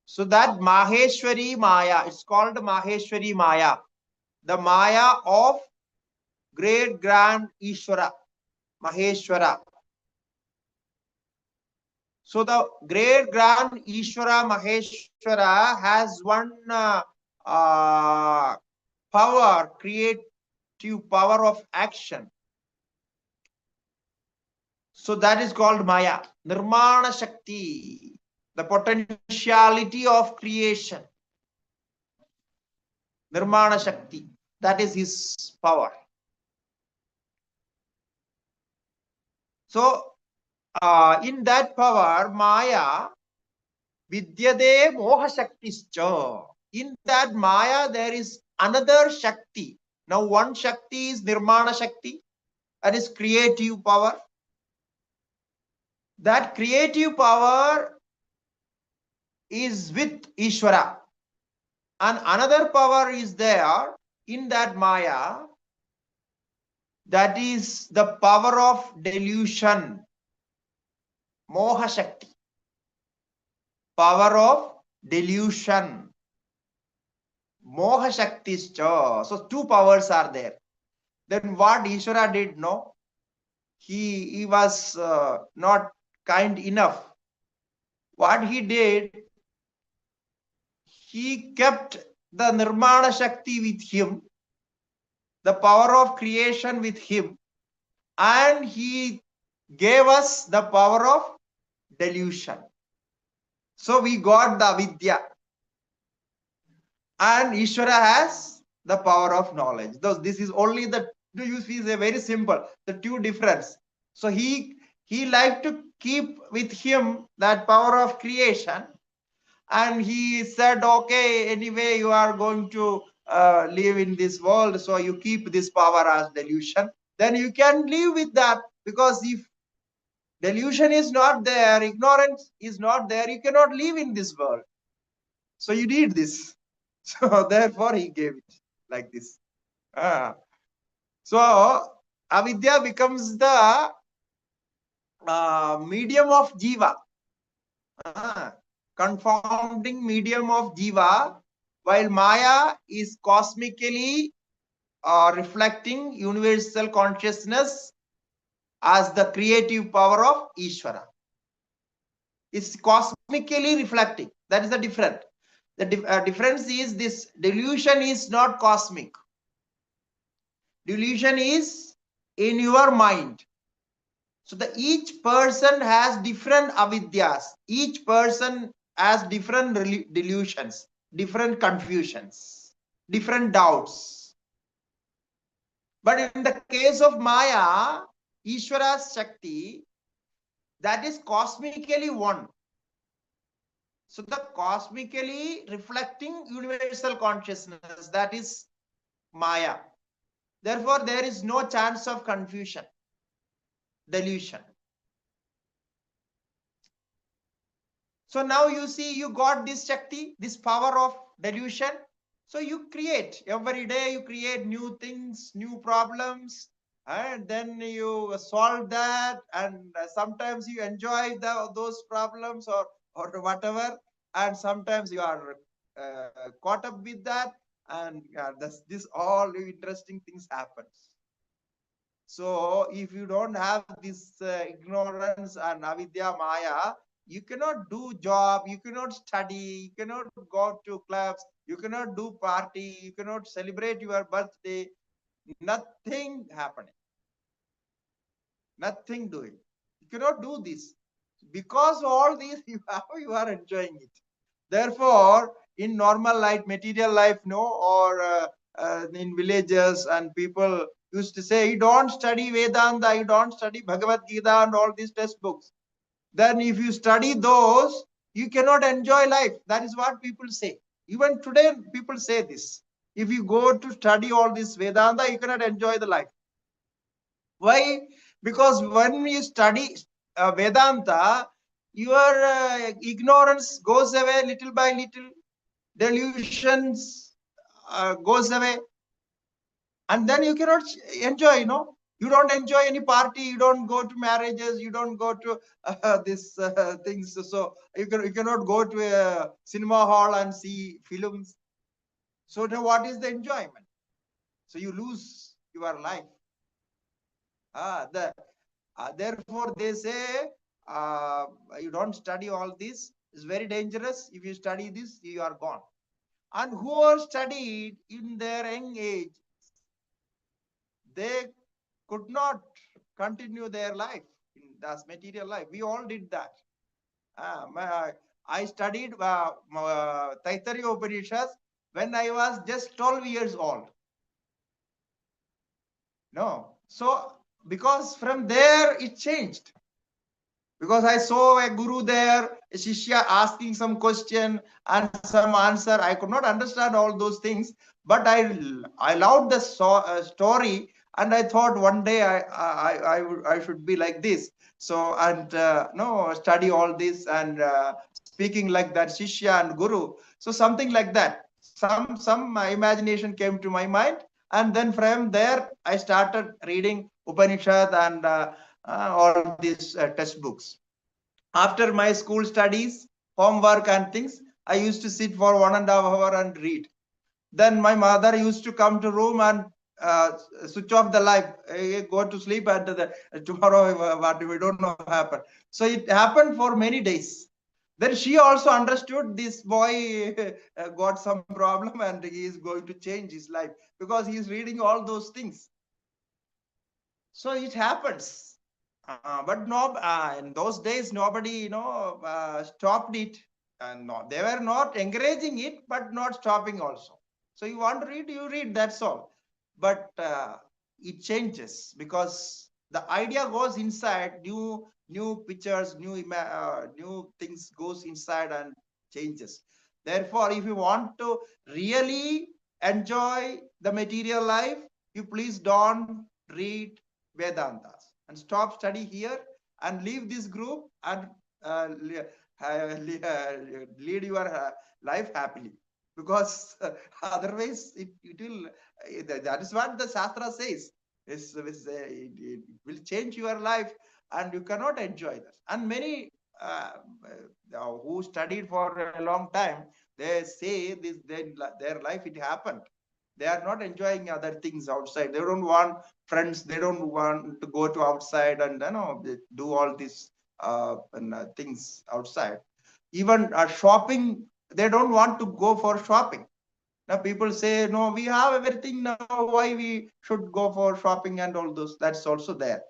So that Maheshwari Maya, it's called Maheshwari Maya, the Maya of great grand Ishwara, Maheshwara. So the great grand Ishwara Maheshwara has one power, creative power of action. So that is called Maya, Nirmana Shakti, the potentiality of creation. Nirmana Shakti, that is his power. So in that power, Maya, Vidyade Moha Shaktischa. In that Maya, there is another Shakti. Now one Shakti is Nirmana Shakti, that is creative power. That creative power is with Ishwara. And another power is there in that Maya, that is the power of delusion, Moha Shakti. Power of delusion, Moha Shaktischa. So two powers are there. Then what Ishwara did, no? He was not kind enough. What he did, he kept the Nirmana Shakti with him, the power of creation with him, and he gave us the power of delusion. So we got the Avidya. And Ishwara has the power of knowledge. Thus, this is only the, you see, is a very simple, the two difference. So he liked to keep with him that power of creation, and he said, okay, anyway you are going to live in this world, so you keep this power as delusion, then you can live with that. Because if delusion is not there, ignorance is not there, you cannot live in this world. So you need this. So therefore he gave it like this. Ah. So avidya becomes the medium of jiva, confounding medium of jiva, while maya is cosmically reflecting universal consciousness as the creative power of Ishwara. It's cosmically reflecting. That is the difference. The difference is this: delusion is not cosmic. Delusion is in your mind. So each person has different avidyas. Each person has different delusions, different confusions, different doubts. But in the case of Maya, Ishwara's Shakti, that is cosmically one. So the cosmically reflecting universal consciousness, that is Maya. Therefore, there is no chance of confusion, delusion. So now you see, you got this Shakti, this power of delusion. So you create, every day you create new things, new problems, and then you solve that, and sometimes you enjoy those problems or whatever, and sometimes you are caught up with that, and this all interesting things happens. So if you don't have this ignorance and avidya maya, you cannot do job, you cannot study, you cannot go to clubs, you cannot do party, you cannot celebrate your birthday, nothing happening, nothing doing. You cannot do this because all these you are enjoying it. Therefore, in normal life, material life, no, or in villages, and people used to say, you don't study Vedanta, you don't study Bhagavad Gita and all these textbooks. Then if you study those, you cannot enjoy life. That is what people say. Even today, people say this. If you go to study all this Vedanta, you cannot enjoy the life. Why? Because when you study Vedanta, your ignorance goes away little by little, delusions goes away, and then you cannot enjoy. You don't enjoy any party, you don't go to marriages, you don't go to these things. So you cannot go to a cinema hall and see films. So now what is the enjoyment? So you lose your life. Therefore, they say you don't study all this. It's very dangerous. If you study this, you are gone. And who are studied in their young age, they could not continue their life in this material life. We all did that. I studied Taittiriya Upanishads when I was just 12 years old. No. So, because from there it changed. Because I saw a guru there, a shishya asking some question and some answer. I could not understand all those things, but I loved the story, and I thought one day I should be like this. So and no, study all this and speaking like that shishya and guru. So something like that. Some imagination came to my mind, and then from there I started reading Upanishad and all these textbooks. After my school studies, homework and things, I used to sit for 1.5 hours and read. Then my mother used to come to room and switch off the light, go to sleep, and tomorrow what we don't know happen. So it happened for many days. Then she also understood this boy got some problem and he is going to change his life because he is reading all those things. So it happens. But no, in those days, nobody, stopped it. And no, they were not encouraging it, but not stopping also. So you want to read, you read, that's all. But it changes because The idea goes inside, new pictures, new things goes inside and changes. Therefore, if you want to really enjoy the material life, you please don't read Vedantas and stop study here and leave this group and lead your life happily, because otherwise it will that is what the Shastra says. It will change your life and you cannot enjoy that. And many who studied for a long time, they say this their life it happened. They are not enjoying other things outside. They don't want friends. They don't want to go to outside and do all these things outside. Even shopping, they don't want to go for shopping. Now people say, no, we have everything now. Why we should go for shopping and all those? That's also there.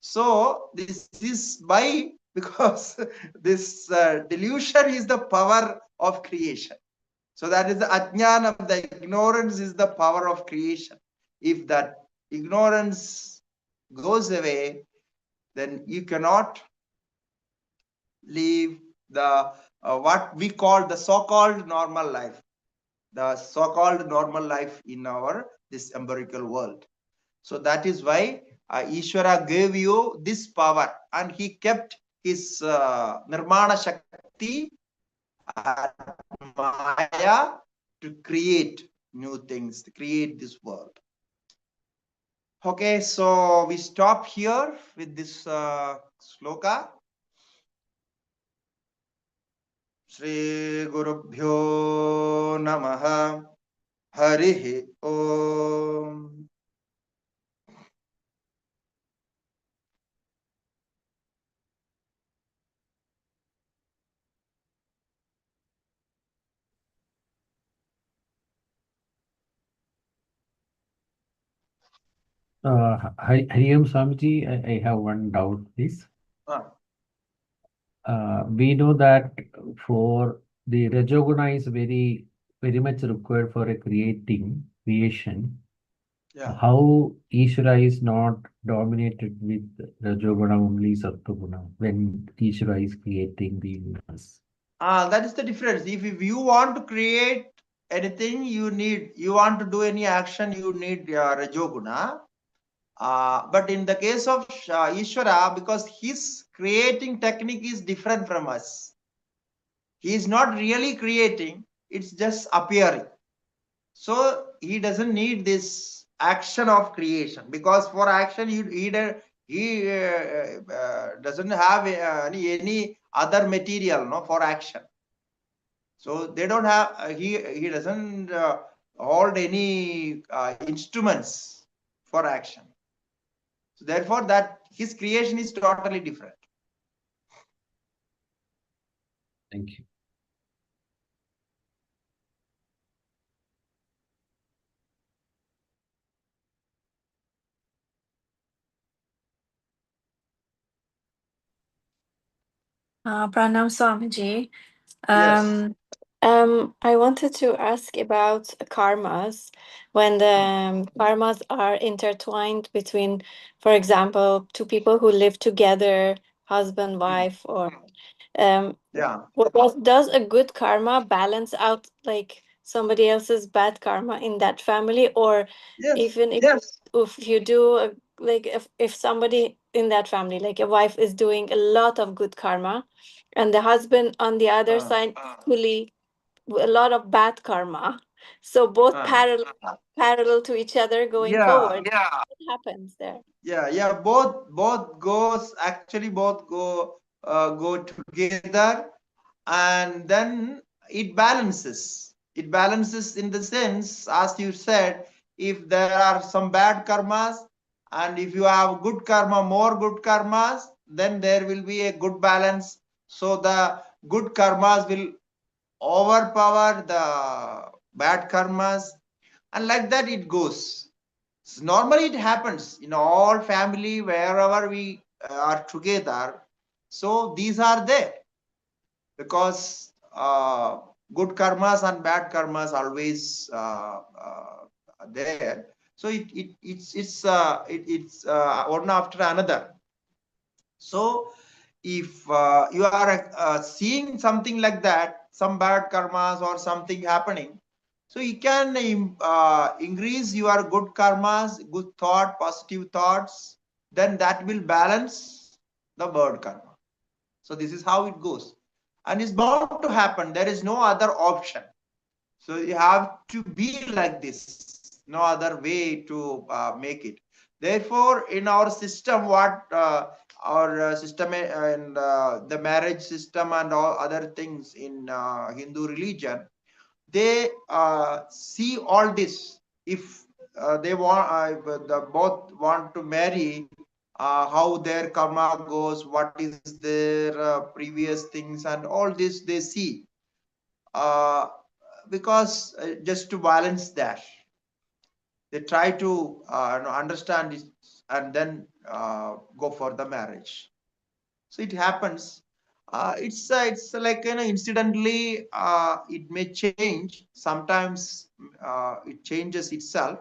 So this is why, because this delusion is the power of creation. So that is the ajnana, the ignorance is the power of creation. If that ignorance goes away, then you cannot live the what we call the so-called normal life, the so-called normal life in our this empirical world. So that is why Ishwara gave you this power, and he kept his nirmana shakti at Maya to create new things, to create this world. Okay, so we stop here with this sloka. Shri Gurubhyo Namaha Harihi Om. Hariom Swamiji, I have one doubt, please. Ah. We know that for the Rajoguna is very much required for a creation. Yeah. How Ishvara is not dominated with Rajoguna, only Sattva when Ishvara is creating the universe? That is the difference. If you want to create anything, you want to do any action, you need Rajoguna. But in the case of Ishvara, because his creating technique is different from us, he is not really creating, it's just appearing. So he doesn't need this action of creation, because for action he doesn't have any other material, no, for action. So they don't have he doesn't hold any instruments for action. So therefore, that his creation is totally different. Thank you. Pranam Swamiji. Yes. I wanted to ask about karmas. When the karmas are intertwined between, for example, two people who live together, husband, wife, or Yeah. does a good karma balance out like somebody else's bad karma in that family, or Yes. even if you do like if somebody in that family, like a wife, is doing a lot of good karma, and the husband on the other side equally a lot of bad karma, so both parallel to each other going forward, what happens there? Yeah. Both go together, and then it balances in the sense, as you said, if there are some bad karmas and if you have good karma, more good karmas, then there will be a good balance. So the good karmas will overpower the bad karmas, and like that it goes. Normally it happens in all family wherever we are together. So these are there, because good karmas and bad karmas always there. So it's one after another. So if you are seeing something like that, some bad karmas or something happening, so you can increase your good karmas, good thought, positive thoughts, then that will balance the bad karma. So this is how it goes. And it's bound to happen. There is no other option. So you have to be like this. No other way to make it. Therefore, in our system, what our system and the marriage system and all other things in Hindu religion, they see all this. If they want, both want to marry, how their karma goes, what is their previous things, and all this they see. Uh, because just to balance that, they try to understand it and then go for the marriage. So it happens. It's like incidentally it may change. Sometimes it changes itself,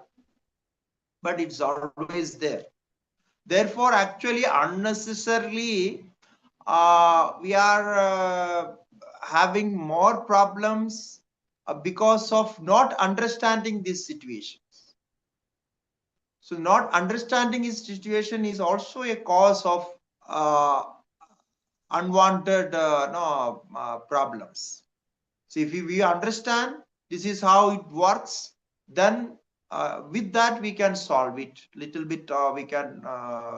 but it's always there. Therefore, actually, unnecessarily we are having more problems because of not understanding this situation. So not understanding his situation is also a cause of uh, unwanted problems. So if we understand this is how it works, then with that we can solve it. Little bit we can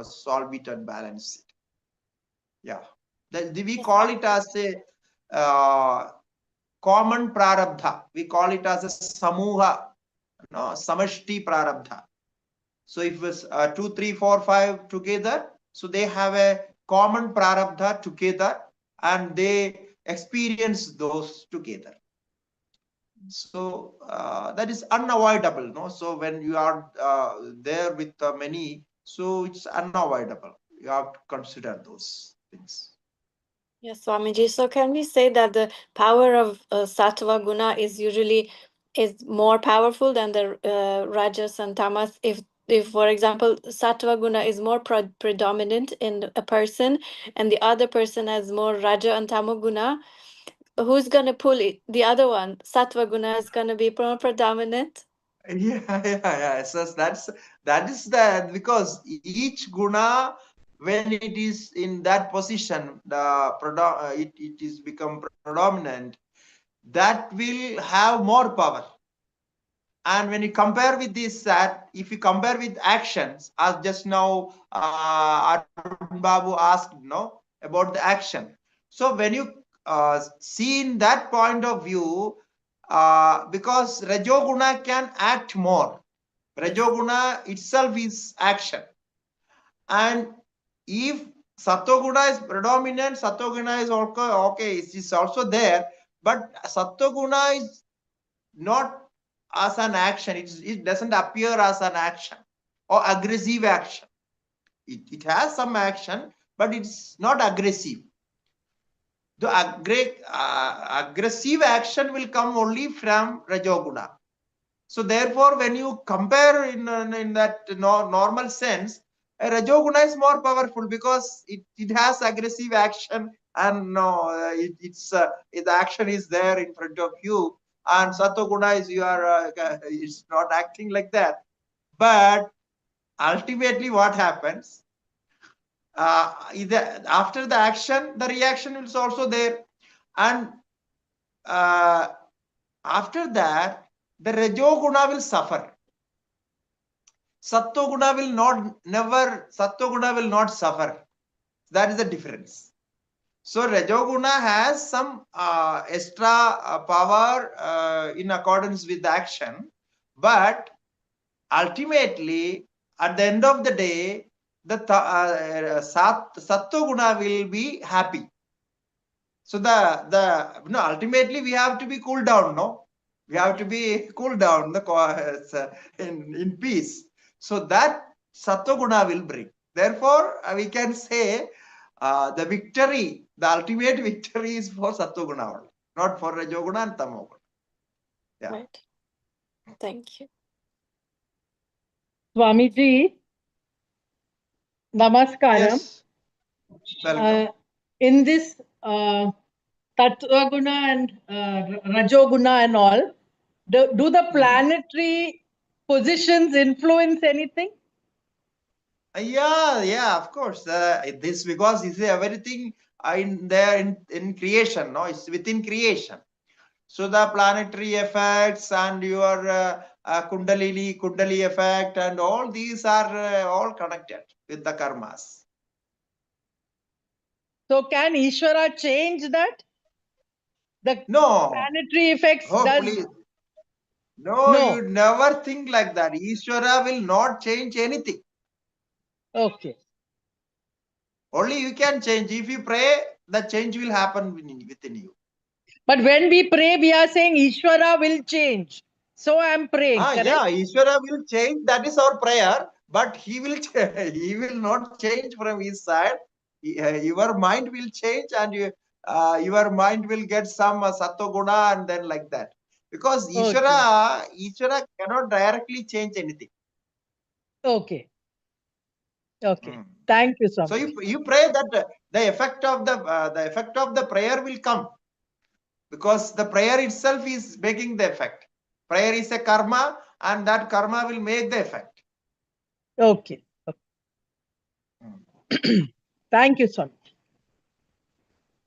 solve it and balance it. Yeah. We Yes. call it as a common prarabdha. We call it as a samuha, no, samashti prarabdha. So if it's 2, 3, 4, 5 together, so they have a common prarabdha together and they experience those together. So that is unavoidable. No, so when you are there with many, so it's unavoidable. You have to consider those things. Yes, Swamiji. So can we say that the power of sattva guna is usually is more powerful than the rajas and tamas? If for example sattva guna is more predominant in a person and the other person has more raja and tamo guna, who's gonna pull it? The other one, sattva guna, is gonna be more predominant. Yeah. So that is that, because each guna, when it is in that position, it is become predominant, that will have more power. And when you compare with this, that if you compare with actions, as just now Arun Babu asked, about the action. So when you see in that point of view, because Rajoguna can act more. Yes. Rajoguna itself is action. And if Sattoguna is predominant, Sattoguna is okay, it is also there, but Sattoguna is not as an action. It doesn't appear as an action or aggressive action. It has some action, but it's not aggressive. The aggressive action will come only from Rajoguna. So therefore, when you compare in that normal sense, Rajoguna is more powerful because it has aggressive action, and the action is there in front of you. And Satoguna is it's not acting like that. But ultimately, what happens? After the action, the reaction is also there, and uh, after that, the Rajoguna will suffer. Sattoguna will not suffer. That is the difference. So Rajoguna has some extra power in accordance with the action, but ultimately, at the end of the day, the Sattoguna will be happy. So ultimately we have to be cool down, no? We have to be cool down in peace. So that Sattoguna will bring. Therefore, we can say the victory, the ultimate victory is for Sattoguna only, not for Rajoguna and Tamoguna. Yeah. Right. Thank you. Swamiji, Namaskaram. Yes, welcome. In this Tattva Guna and Rajoguna and all, do the planetary positions influence anything? Yeah, of course. This because this is everything in there in creation. No, it's within creation. So the planetary effects and your Kundali effect and all these are all connected with the karmas. So can Ishwara change that? The No, planetary effects oh does please, no, no. you never think like that. Ishwara will not change anything. Okay. Only you can change. If you pray, the change will happen within you. But when we pray, we are saying Ishwara will change. So I am praying, correct? Yeah, Ishwara will change. That is our prayer. But he will he will not change from his side. Your mind will change, and your mind will get some sattva guna, and then like that. Because Ishwara cannot directly change anything. Okay. Okay. Mm. Thank you, So Swami. you pray that the effect of the prayer will come, because the prayer itself is making the effect. Prayer is a karma, and that karma will make the effect. Okay. Thank you, Swami.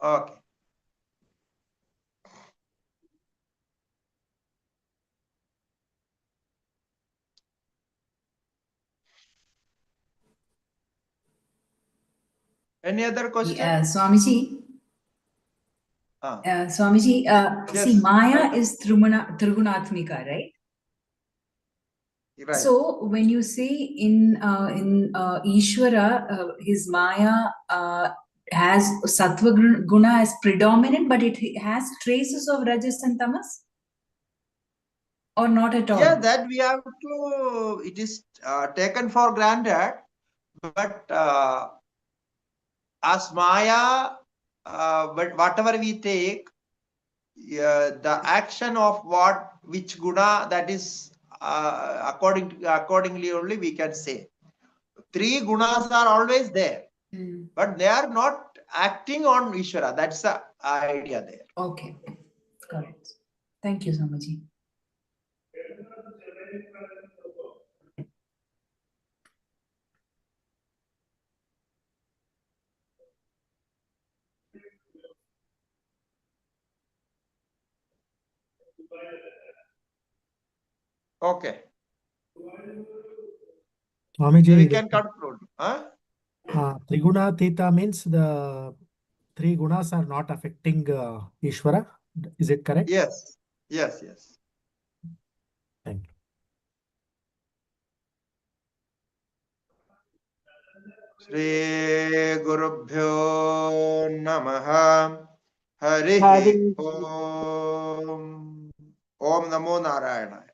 Okay. Any other question? Swamiji, Swamiji, Yes, see, Maya welcome. is Trigunatmika, right? Right. So when you say in Ishwara, his Maya has Sattva Guna as predominant, but it has traces of Rajas and Tamas? Or not at all? Yeah, that we have to, it is taken for granted, but as Maya, but whatever we take, the action of which guna, that is accordingly only we can say. Three gunas are always there, but they are not acting on Ishvara. That's the idea there. Okay, got it. Thank you, Swamiji. Okay. Swamiji, So we can conclude. Huh? Triguna Theta means the three gunas are not affecting Ishvara. Is it correct? Yes. Yes. Yes. Thank you. Shri Gurubhyo Namaha Harihi Hari. Om. Om Namo Narayana.